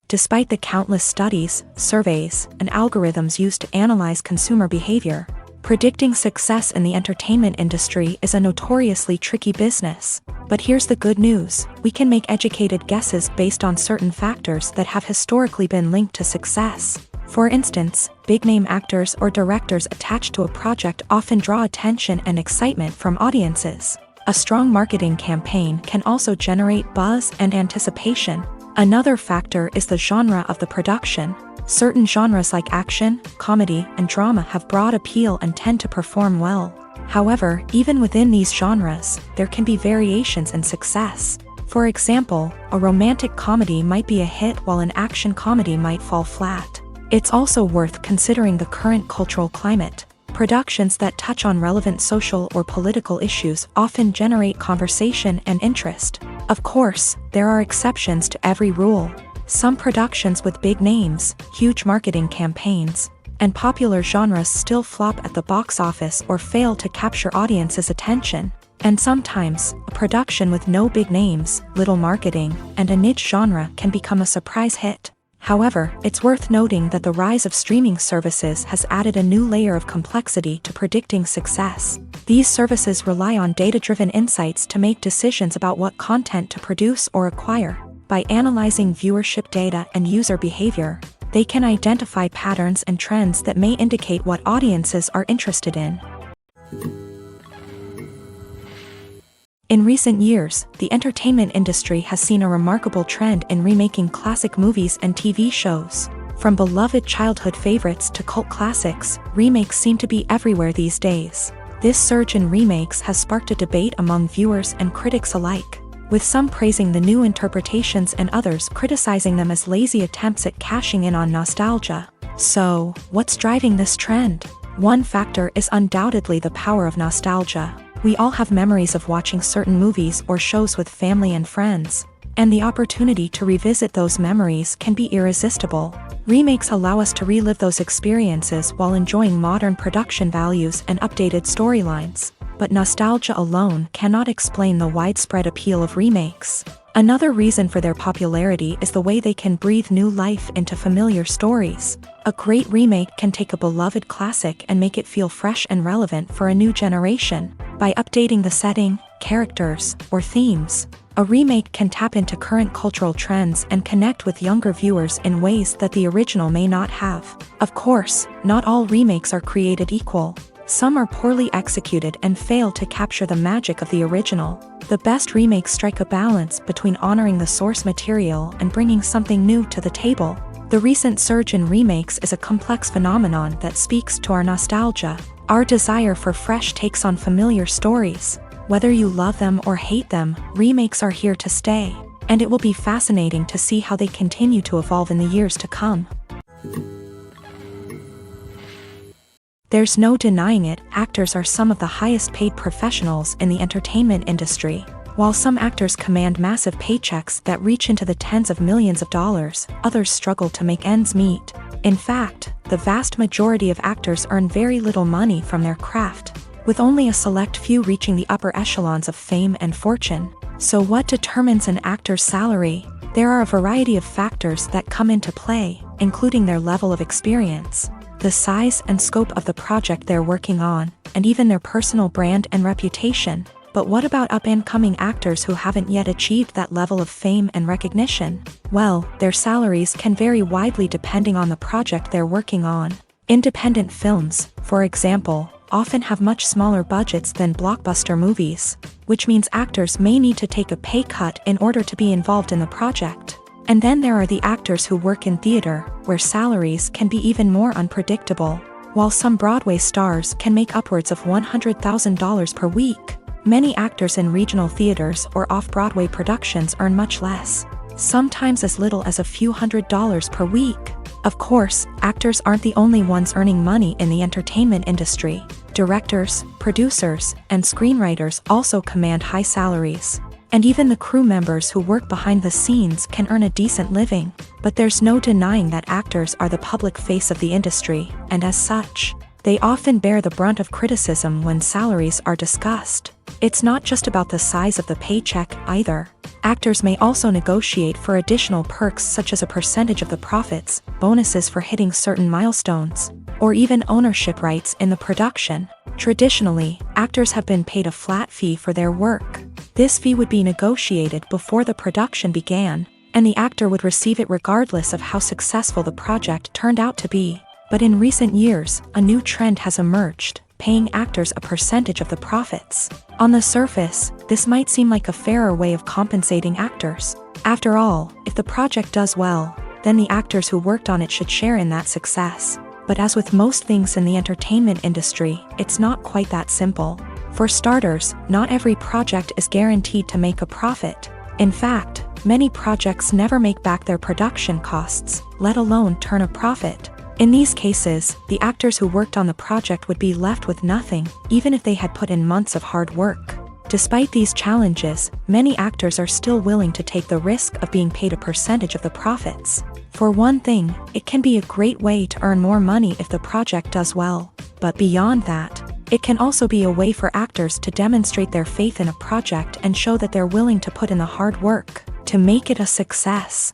Despite the countless studies, surveys, and algorithms used to analyze consumer behavior, predicting success in the entertainment industry is a notoriously tricky business. But here's the good news: we can make educated guesses based on certain factors that have historically been linked to success. For instance, big-name actors or directors attached to a project often draw attention and excitement from audiences. A strong marketing campaign can also generate buzz and anticipation. Another factor is the genre of the production. Certain genres like action, comedy, and drama have broad appeal and tend to perform well. However, even within these genres, there can be variations in success. For example, a romantic comedy might be a hit while an action comedy might fall flat. It's also worth considering the current cultural climate. Productions that touch on relevant social or political issues often generate conversation and interest. Of course, there are exceptions to every rule. Some productions with big names, huge marketing campaigns, and popular genres still flop at the box office or fail to capture audiences' attention. And sometimes, a production with no big names, little marketing, and a niche genre can become a surprise hit. However, it's worth noting that the rise of streaming services has added a new layer of complexity to predicting success. These services rely on data-driven insights to make decisions about what content to produce or acquire. By analyzing viewership data and user behavior, they can identify patterns and trends that may indicate what audiences are interested in. In recent years, the entertainment industry has seen a remarkable trend in remaking classic movies and TV shows. From beloved childhood favorites to cult classics, remakes seem to be everywhere these days. This surge in remakes has sparked a debate among viewers and critics alike, with some praising the new interpretations and others criticizing them as lazy attempts at cashing in on nostalgia. So, what's driving this trend? One factor is undoubtedly the power of nostalgia. We all have memories of watching certain movies or shows with family and friends, and the opportunity to revisit those memories can be irresistible. Remakes allow us to relive those experiences while enjoying modern production values and updated storylines. But nostalgia alone cannot explain the widespread appeal of remakes. Another reason for their popularity is the way they can breathe new life into familiar stories. A great remake can take a beloved classic and make it feel fresh and relevant for a new generation. By updating the setting, characters, or themes, a remake can tap into current cultural trends and connect with younger viewers in ways that the original may not have. Of course, not all remakes are created equal. Some are poorly executed and fail to capture the magic of the original. The best remakes strike a balance between honoring the source material and bringing something new to the table. The recent surge in remakes is a complex phenomenon that speaks to our nostalgia, our desire for fresh takes on familiar stories. Whether you love them or hate them, remakes are here to stay, and it will be fascinating to see how they continue to evolve in the years to come. There's no denying it, actors are some of the highest paid professionals in the entertainment industry. While some actors command massive paychecks that reach into the tens of millions of dollars, others struggle to make ends meet. In fact, the vast majority of actors earn very little money from their craft, with only a select few reaching the upper echelons of fame and fortune. So what determines an actor's salary? There are a variety of factors that come into play, including their level of experience, the size and scope of the project they're working on, and even their personal brand and reputation. But what about up-and-coming actors who haven't yet achieved that level of fame and recognition? Well, their salaries can vary widely depending on the project they're working on. Independent films, for example, often have much smaller budgets than blockbuster movies, which means actors may need to take a pay cut in order to be involved in the project. And then there are the actors who work in theater, where salaries can be even more unpredictable. While some Broadway stars can make upwards of $100,000 per week, many actors in regional theaters or off-Broadway productions earn much less, sometimes as little as a few $100s per week. Of course, actors aren't the only ones earning money in the entertainment industry. Directors, producers, and screenwriters also command high salaries. And even the crew members who work behind the scenes can earn a decent living. But there's no denying that actors are the public face of the industry, and as such, they often bear the brunt of criticism when salaries are discussed. It's not just about the size of the paycheck either. Actors may also negotiate for additional perks such as a percentage of the profits, bonuses for hitting certain milestones, or even ownership rights in the production. Traditionally, actors have been paid a flat fee for their work. This fee would be negotiated before the production began, and the actor would receive it regardless of how successful the project turned out to be. But in recent years, a new trend has emerged, paying actors a percentage of the profits. On the surface, this might seem like a fairer way of compensating actors. After all, if the project does well, then the actors who worked on it should share in that success. But as with most things in the entertainment industry, it's not quite that simple. For starters, not every project is guaranteed to make a profit. In fact, many projects never make back their production costs, let alone turn a profit. In these cases, the actors who worked on the project would be left with nothing, even if they had put in months of hard work. Despite these challenges, many actors are still willing to take the risk of being paid a percentage of the profits. For one thing, it can be a great way to earn more money if the project does well. But beyond that, it can also be a way for actors to demonstrate their faith in a project and show that they're willing to put in the hard work to make it a success.